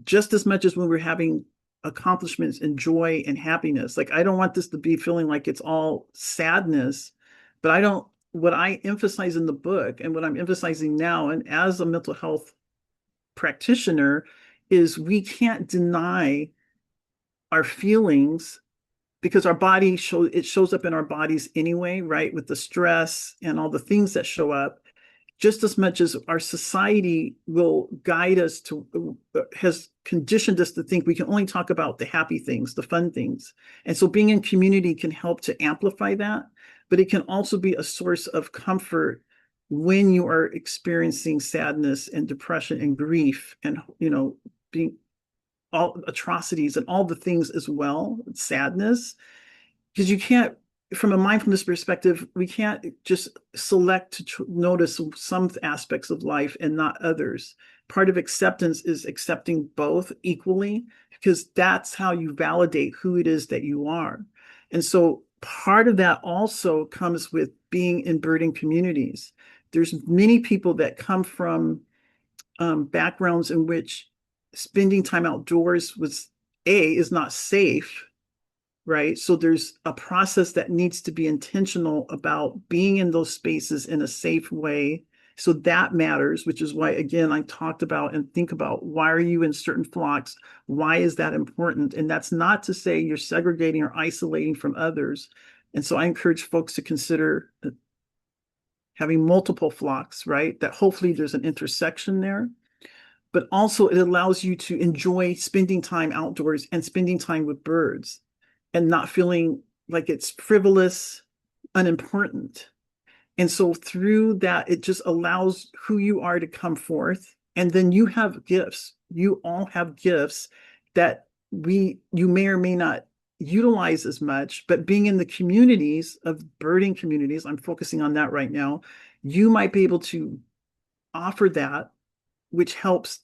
just as much as when we're having accomplishments and joy and happiness. Like, I don't want this to be feeling like it's all sadness, but I don't, what I emphasize in the book and what I'm emphasizing now, and as a mental health practitioner, is we can't deny our feelings because our body shows up in our bodies anyway, right? With the stress and all the things that show up, just as much as our society will guide us to, has conditioned us to think we can only talk about the happy things, the fun things. And so being in community can help to amplify that, but it can also be a source of comfort when you are experiencing sadness and depression and grief and, being all atrocities and all the things as well, sadness, because you can't, from a mindfulness perspective, we can't just select to notice some aspects of life and not others. Part of acceptance is accepting both equally, because that's how you validate who it is that you are. And so part of that also comes with being in birding communities. There's many people that come from backgrounds in which spending time outdoors is not safe, right? So there's a process that needs to be intentional about being in those spaces in a safe way. So that matters, which is why, again, I talked about and think about, why are you in certain flocks? Why is that important? And that's not to say you're segregating or isolating from others. And so I encourage folks to consider having multiple flocks, right? That hopefully there's an intersection there, but also it allows you to enjoy spending time outdoors and spending time with birds and not feeling like it's frivolous, unimportant. And so through that, it just allows who you are to come forth. And then you have gifts. You all have gifts that you may or may not utilize as much, but being in the communities of birding communities, I'm focusing on that right now, you might be able to offer that, which helps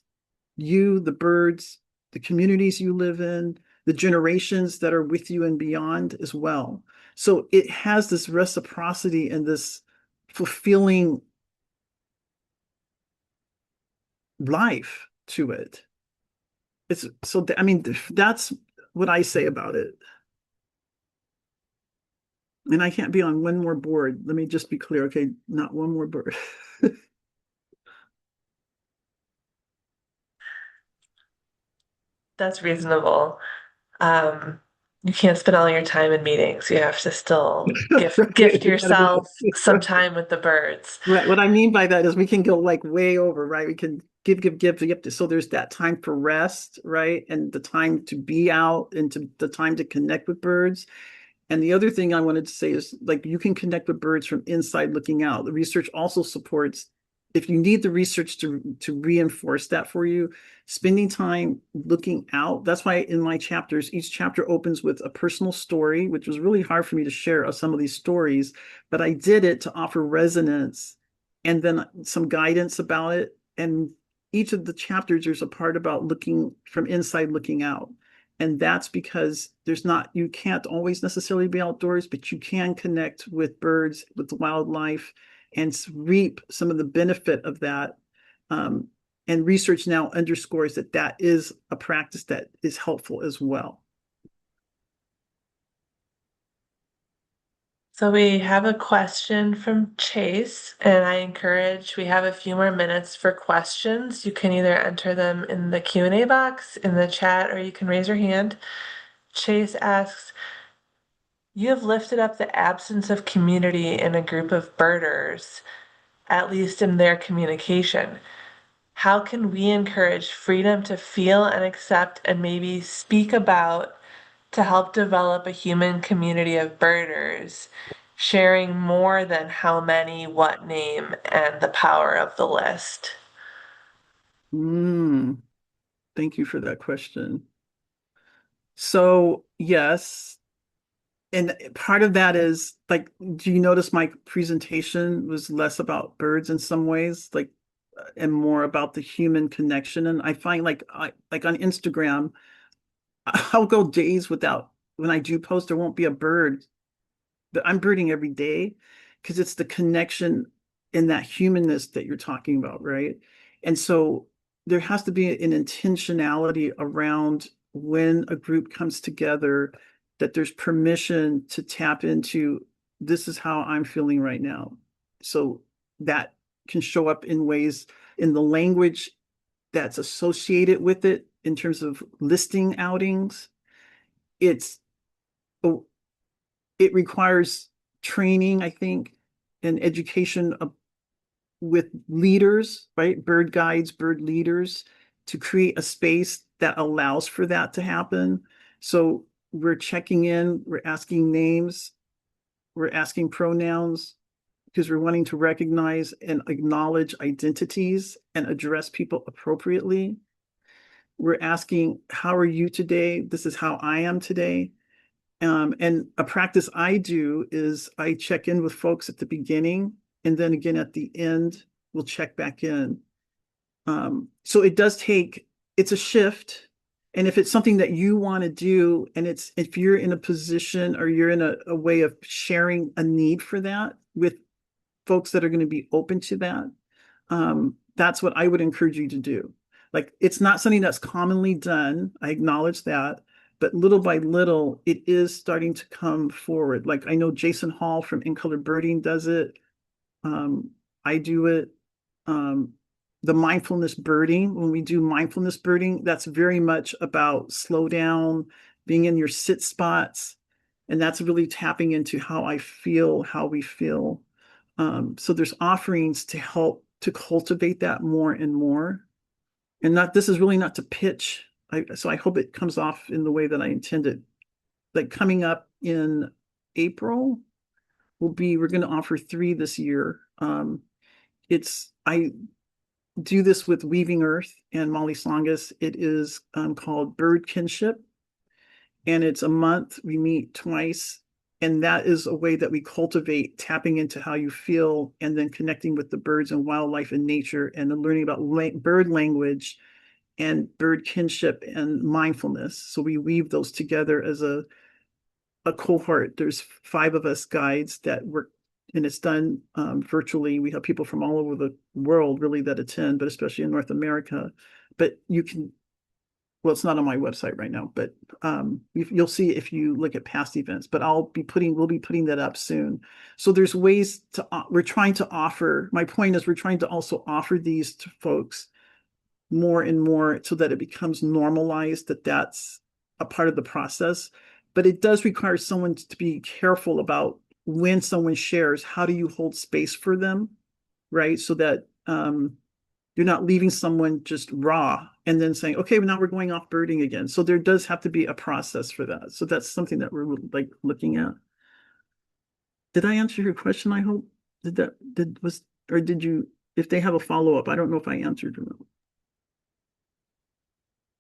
you, the birds, the communities you live in, the generations that are with you and beyond as well. So it has this reciprocity and this fulfilling life to it. It's so, I mean, that's what I say about it. And I can't be on one more board. Let me just be clear. Okay, not one more board. That's reasonable. Um, you can't spend all your time in meetings. You have to still gift Right, gotta yourself some time with the birds. right. What I mean by that is we can go like way over, right? We can give. So there's that time for rest, right? And the time to be out and the time to connect with birds. And the other thing I wanted to say is, like, you can connect with birds from inside looking out. The research also supports, if you need the research to reinforce that for you, spending time looking out. That's why in my chapters, each chapter opens with a personal story, which was really hard for me to share some of these stories, but I did it to offer resonance and then some guidance about it. And each of the chapters, there's a part about looking from inside looking out. And that's because you can't always necessarily be outdoors, but you can connect with birds, with the wildlife, and reap some of the benefit of that. Um, and research now underscores that that is a practice that is helpful as well. So we have a question from Chase, and we have a few more minutes for questions. You can either enter them in the Q&A box in the chat, or you can raise your hand. Chase asks, you have lifted up the absence of community in a group of birders, at least in their communication. How can we encourage freedom to feel and accept and maybe speak about to help develop a human community of birders, sharing more than how many, what name, and the power of the list? Mm, thank you for that question. So, yes. And part of that is like, do you notice my presentation was less about birds in some ways, like, and more about the human connection? And I find like on Instagram, I'll go days without when I do post, there won't be a bird, but I'm birding every day because it's the connection in that humanness that you're talking about, right? And so there has to be an intentionality around when a group comes together that there's permission to tap into this is how I'm feeling right now. So that can show up in ways in the language that's associated with it in terms of listing outings. It's oh, it requires training, I think, and education with leaders, right? Bird guides, bird leaders, to create a space that allows for that to happen. So we're checking in, we're asking names, we're asking pronouns because we're wanting to recognize and acknowledge identities and address people appropriately. We're asking, how are you today? This is how I am today. And a practice I do is I check in with folks at the beginning, and then again at the end, we'll check back in. So it does take, it's a shift. And if it's something that you want to do, and if you're in a position or you're in a way of sharing a need for that with folks that are going to be open to that, that's what I would encourage you to do. Like, it's not something that's commonly done. I acknowledge that, but little by little, it is starting to come forward. Like, I know Jason Hall from In Color Birding does it. I do it. The mindfulness birding, when we do mindfulness birding, that's very much about slow down, being in your sit spots. And that's really tapping into how I feel, how we feel. So there's offerings to help to cultivate that more and more. And not, this is really not to pitch. So I hope it comes off in the way that I intended. Like, coming up in April we're going to offer 3 this year. I do this with Weaving Earth and Molly Songus. It is called Bird Kinship, and it's a month. We meet twice, and that is a way that we cultivate tapping into how you feel and then connecting with the birds and wildlife and nature and then learning about bird language and bird kinship and mindfulness. So we weave those together as a cohort. There's 5 of us guides that work, and it's done virtually. We have people from all over the world really that attend, but especially in North America. But you can, well, it's not on my website right now, but you'll see if you look at past events. But we'll be putting that up soon. So there's ways to, we're trying to offer, my point is we're trying to also offer these to folks more and more so that it becomes normalized, that that's a part of the process. But it does require someone to be careful about when someone shares, how do you hold space for them, right? So that you're not leaving someone just raw and then saying, okay, well, now we're going off birding again. So there does have to be a process for that. So that's something that we're like looking at. Did I answer your question? I hope. Did you, if they have a follow-up, I don't know if I answered or not.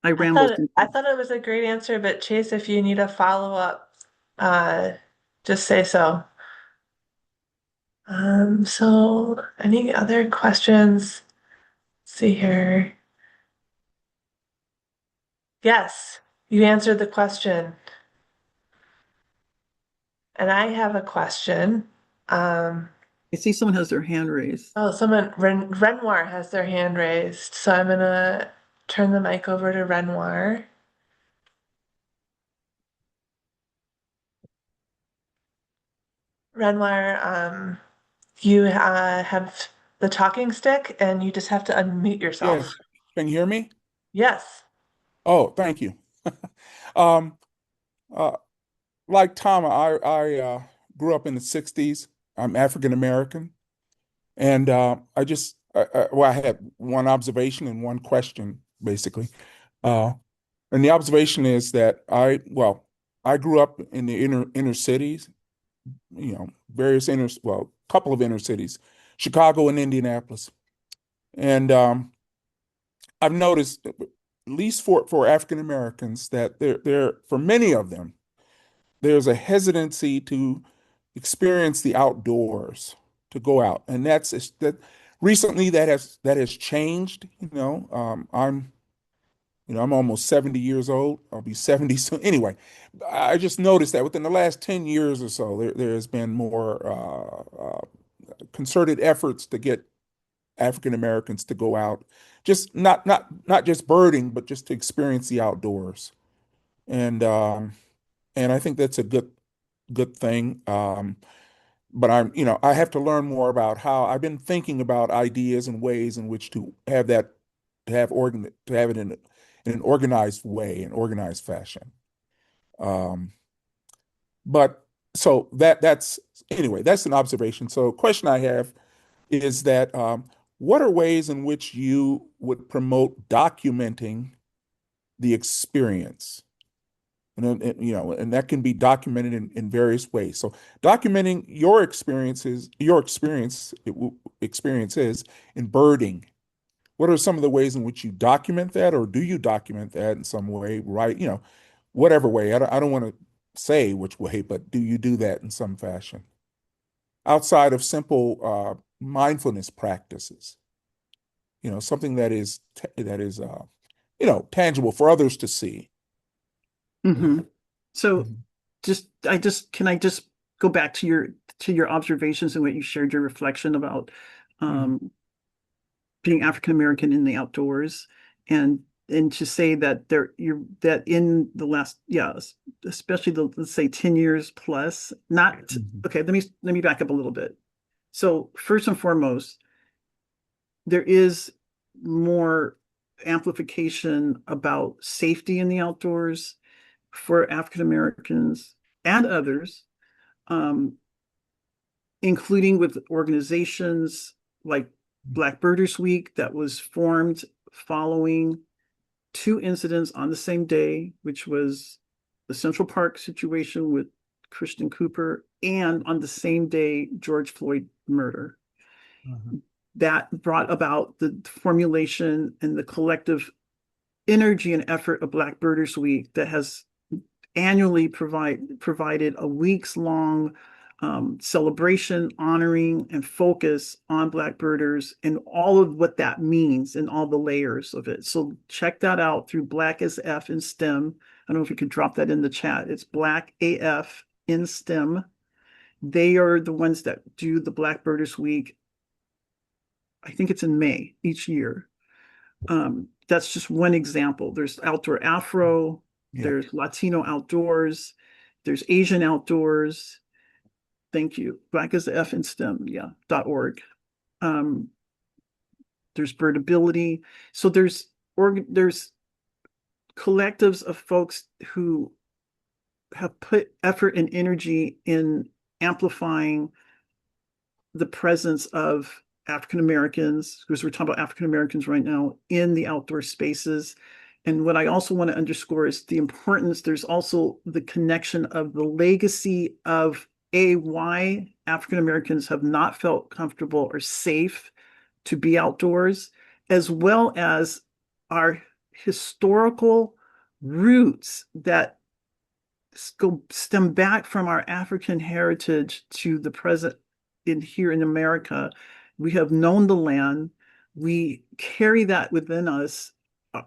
I I rambled. thought I thought it was a great answer, but Chase, if you need a follow-up, uh, just say so. So any other questions? Let's see here. Yes, you answered the question. And I have a question. Um, I see someone has their hand raised. oh, Renoir has their hand raised, so I'm gonna turn the mic over to Renoir. Renoir, you have the talking stick, and you just have to unmute yourself. Yes. Can you hear me? Yes. Oh, thank you. Um, uh, like Tama, I grew up in the 60s. I'm African American. And well, I had one observation and one question, basically. And the observation is that I grew up in the inner cities, various couple of inner cities, Chicago and Indianapolis. And I've noticed, at least for African Americans, that there for many of them, there's a hesitancy to experience the outdoors, to go out, and that recently that has changed. I'm almost 70 years old. I'll be 70 soon. Anyway, I just noticed that within the last 10 years or so, there has been more concerted efforts to get African Americans to go out, just not just birding, but just to experience the outdoors. And I think that's a good thing. But I have to learn more about how I've been thinking about ideas and ways in which to have that, to have it in an organized way, an organized fashion. Um, but so that's anyway, that's an observation. So question I have is that what are ways in which you would promote documenting the experience? And that can be documented in various ways. So documenting your experiences in birding. What are some of the ways in which you document that, or do you document that in some way, right? Whatever way. I don't want to say which way, but do you do that in some fashion outside of simple mindfulness practices? Something that is tangible for others to see. Mm-hmm. So Mhm. can I just go back to your observations and what you shared, your reflection about Mhm. being African American in the outdoors, and to say that that in the last, especially let's say 10 years plus, not Mhm. okay, let me back up a little bit. So first and foremost, there is more amplification about safety in the outdoors for African Americans and others, um, including with organizations like Black Birders Week that was formed following two incidents on the same day, which was the Central Park situation with Christian Cooper, and on the same day, George Floyd murder. Mhm. That brought about the formulation and the collective energy and effort of Black Birders Week that has annually provided a weeks long celebration, honoring, and focus on Black birders and all of what that means and all the layers of it. So check that out through Black as F in STEM. I don't know if you could drop that in the chat. It's Black AF in STEM. They are the ones that do the Black Birders Week. I think it's in May each year. That's just one example. There's Outdoor Afro, Yeah. there's Latino Outdoors, there's Asian Outdoors. Thank you. Black as the F in STEM, .org. Um, there's Birdability. So there's collectives of folks who have put effort and energy in amplifying the presence of African Americans, because we're talking about African Americans right now, in the outdoor spaces. And what I also want to underscore is the importance. There's also the connection of the legacy of why African Americans have not felt comfortable or safe to be outdoors, as well as our historical roots that stem back from our African heritage to the present here in America. We have known the land. We carry that within us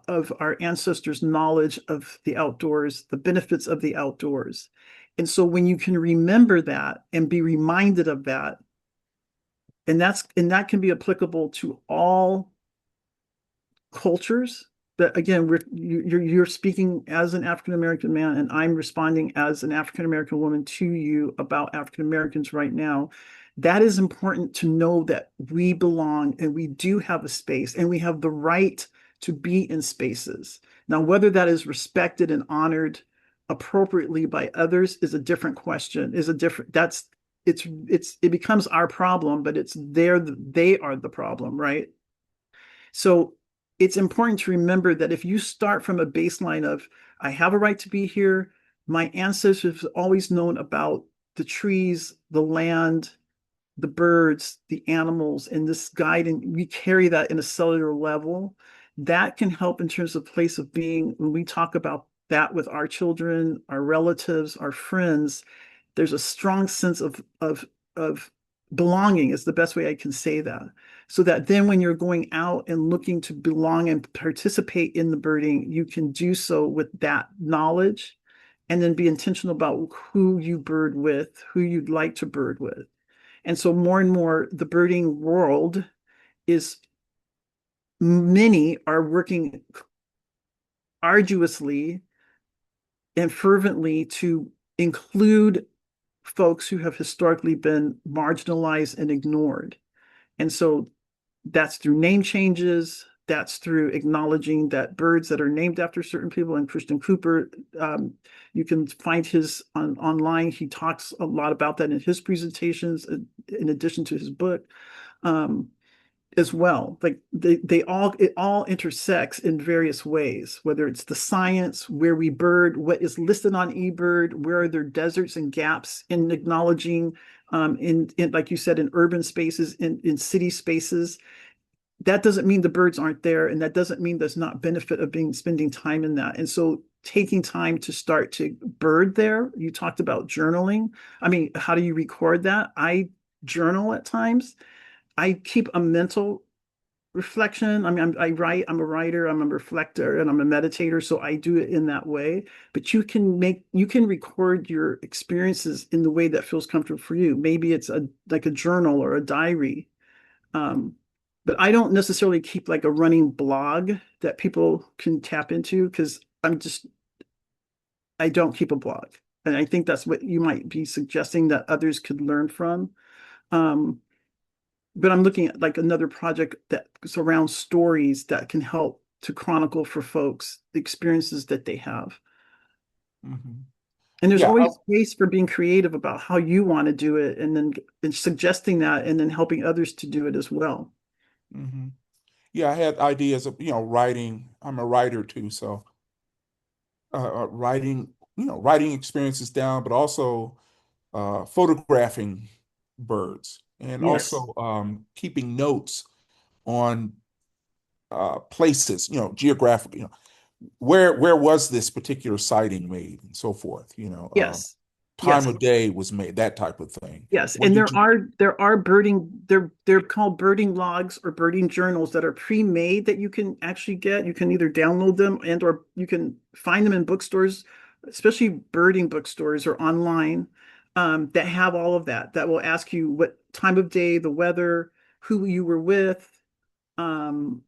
of our ancestors' knowledge of the outdoors, the benefits of the outdoors. And so when you can remember that and be reminded of that, and that can be applicable to all cultures. But again, you're speaking as an African American man, and I'm responding as an African American woman to you about African Americans right now. That is important to know, that we belong and we do have a space and we have the right to be in spaces. Now, whether that is respected and honored appropriately by others is a different question. It becomes our problem, but they are the problem, right? So it's important to remember that if you start from a baseline of, I have a right to be here, my ancestors have always known about the trees, the land, the birds, the animals, and this guide, and we carry that in a cellular level. That can help in terms of place of being. When we talk about that with our children, our relatives, our friends, there's a strong sense of belonging is the best way I can say that. So that then when you're going out and looking to belong and participate in the birding, you can do so with that knowledge and then be intentional about who you bird with, who you'd like to bird with. And so more and more, the birding world is, many are working arduously and fervently to include folks who have historically been marginalized and ignored. And so that's through name changes. That's through acknowledging that birds that are named after certain people. And Christian Cooper, you can find his online. He talks a lot about that in his presentations, in addition to his book, as well. Like it all intersects in various ways, whether it's the science, where we bird, what is listed on eBird, where are there deserts and gaps in acknowledging, in like you said, in urban spaces, in city spaces. That doesn't mean the birds aren't there, and that doesn't mean there's not benefit of spending time in that. And so taking time to start to bird there. You talked about journaling. I mean, how do you record that? I journal at times. I keep a mental reflection. I mean, I write, I'm a writer, I'm a reflector, and I'm a meditator. So I do it in that way. But you can record your experiences in the way that feels comfortable for you. Maybe it's like a journal or a diary. But I don't necessarily keep like a running blog that people can tap into, because I don't keep a blog. And I think that's what you might be suggesting that others could learn from. But I'm looking at like another project that surrounds stories that can help to chronicle for folks the experiences that they have. Mm-hmm. And there's Yeah. always space for being creative about how you want to do it, and then suggesting that, and then helping others to do it as well. Mm-hmm. Yeah, I had ideas of, writing. I'm a writer too, so writing, writing experiences down, but also photographing birds, and Yes. also keeping notes on places, geographic, where was this particular sighting made, and so forth, Yes. time Yes. of day was made, that type of thing. Yes, What and did you? there are birding, they're called birding logs or birding journals that are pre-made that you can actually get. You can either download them and or you can find them in bookstores, especially birding bookstores or online, that have all of that. That will ask you what time of day, the weather, who you were with, um,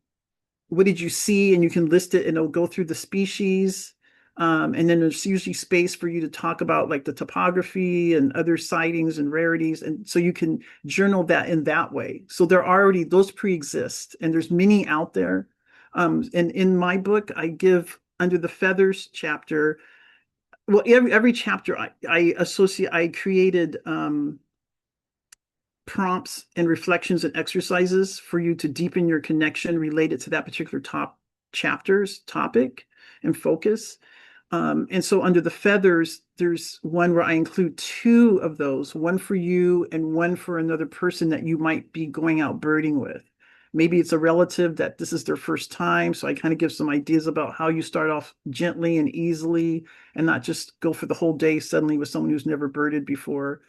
what did you see, and you can list it and it'll go through the species. And then there's usually space for you to talk about like the topography and other sightings and rarities. And so you can journal that in that way. So there are already, those pre-exist, and there's many out there. And in my book, I give under the feathers chapter, well, every chapter I created prompts and reflections and exercises for you to deepen your connection related to that particular chapter's topic and focus. And so under the feathers, there's one where I include two of those, one for you and one for another person that you might be going out birding with. Maybe it's a relative that this is their first time. So I kind of give some ideas about how you start off gently and easily and not just go for the whole day suddenly with someone who's never birded before,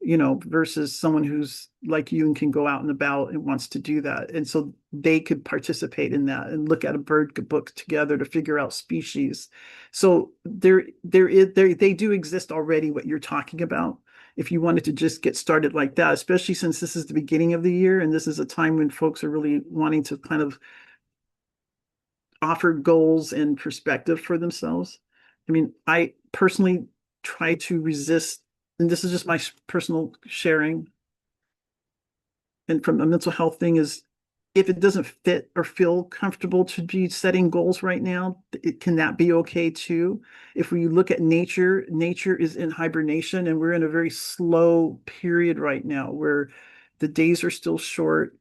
versus someone who's like you and can go out and about and wants to do that. And so they could participate in that and look at a bird book together to figure out species. So they do exist already, what you're talking about. If you wanted to just get started like that, especially since this is the beginning of the year and this is a time when folks are really wanting to kind of offer goals and perspective for themselves. I mean, I personally try to resist, and this is just my personal sharing, and from a mental health thing, is if it doesn't fit or feel comfortable to be setting goals right now, can that be okay too? If we look at nature, nature is in hibernation, and we're in a very slow period right now where the days are still short.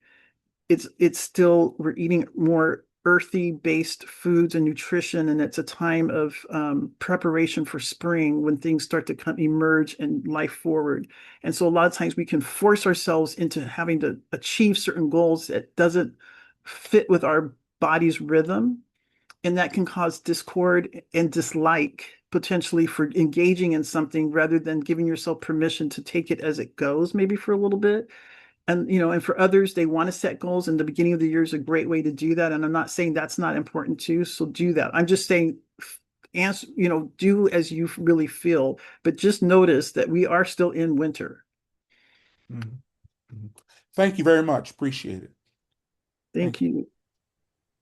It's still, we're eating more earthy based foods and nutrition, and it's a time of preparation for spring when things start to emerge and life forward. And so a lot of times we can force ourselves into having to achieve certain goals that doesn't fit with our body's rhythm, and that can cause discord and dislike potentially for engaging in something rather than giving yourself permission to take it as it goes, maybe for a little bit. And and for others, they want to set goals, and the beginning of the year is a great way to do that. And I'm not saying that's not important too, so do that. I'm just saying, answer, do as you really feel, but just notice that we are still in winter. Mhm. Mhm. Thank you very much. Appreciate it. Thank you.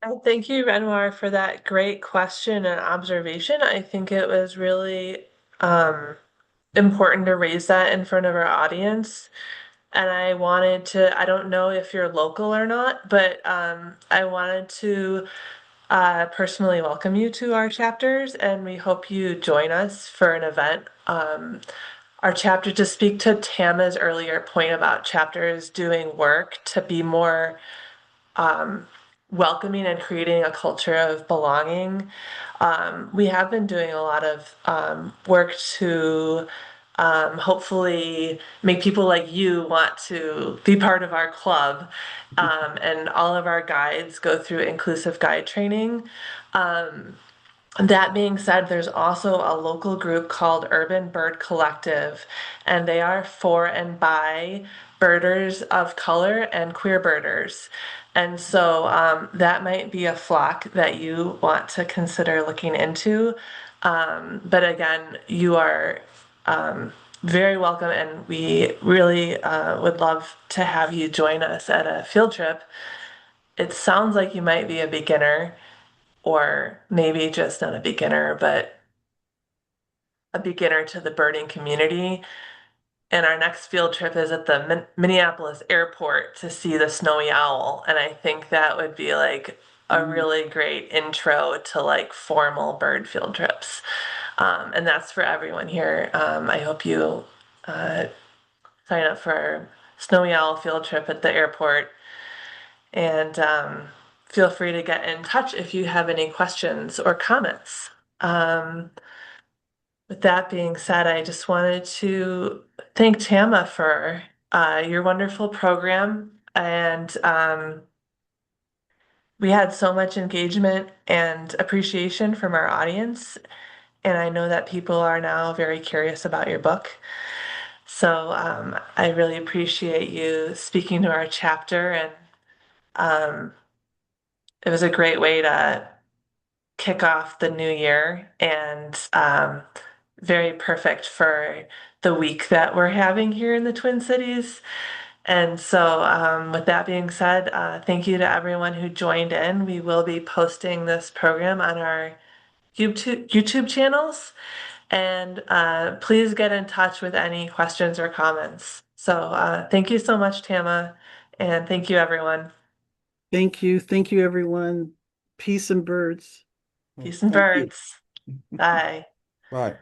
And thank you, Renoir, for that great question and observation. I think it was really important to raise that in front of our audience. And I don't know if you're local or not, but I wanted to personally welcome you to our chapters, and we hope you join us for an event. Our chapter, to speak to Tammah's earlier point about chapters doing work to be more welcoming and creating a culture of belonging. We have been doing a lot of work to hopefully make people like you want to be part of our club. And all of our guides go through inclusive guide training. That being said, there's also a local group called Urban Bird Collective, and they are for and by birders of color and queer birders. And so that might be a flock that you want to consider looking into. But again, you are very welcome, and we really would love to have you join us at a field trip. It sounds like you might be a beginner, or maybe just not a beginner, but a beginner to the birding community. And our next field trip is at the Minneapolis airport to see the snowy owl. And I think that would be like a really great intro to like formal bird field trips. And that's for everyone here. I hope you uh, sign up for our snowy owl field trip at the airport. And feel free to get in touch if you have any questions or comments. Um, with that being said, I just wanted to thank Tammah for your wonderful program. And we had so much engagement and appreciation from our audience. And I know that people are now very curious about your book. So I really appreciate you speaking to our chapter. And um, it was a great way to kick off the new year, and very perfect for the week that we're having here in the Twin Cities. And so, with that being said, thank you to everyone who joined in. We will be posting this program on our YouTube channels, and please get in touch with any questions or comments. So, thank you so much, Tammah, and thank you, everyone. Thank you. Thank you, everyone. Peace and birds. Peace and Thank you. birds. Bye. Bye.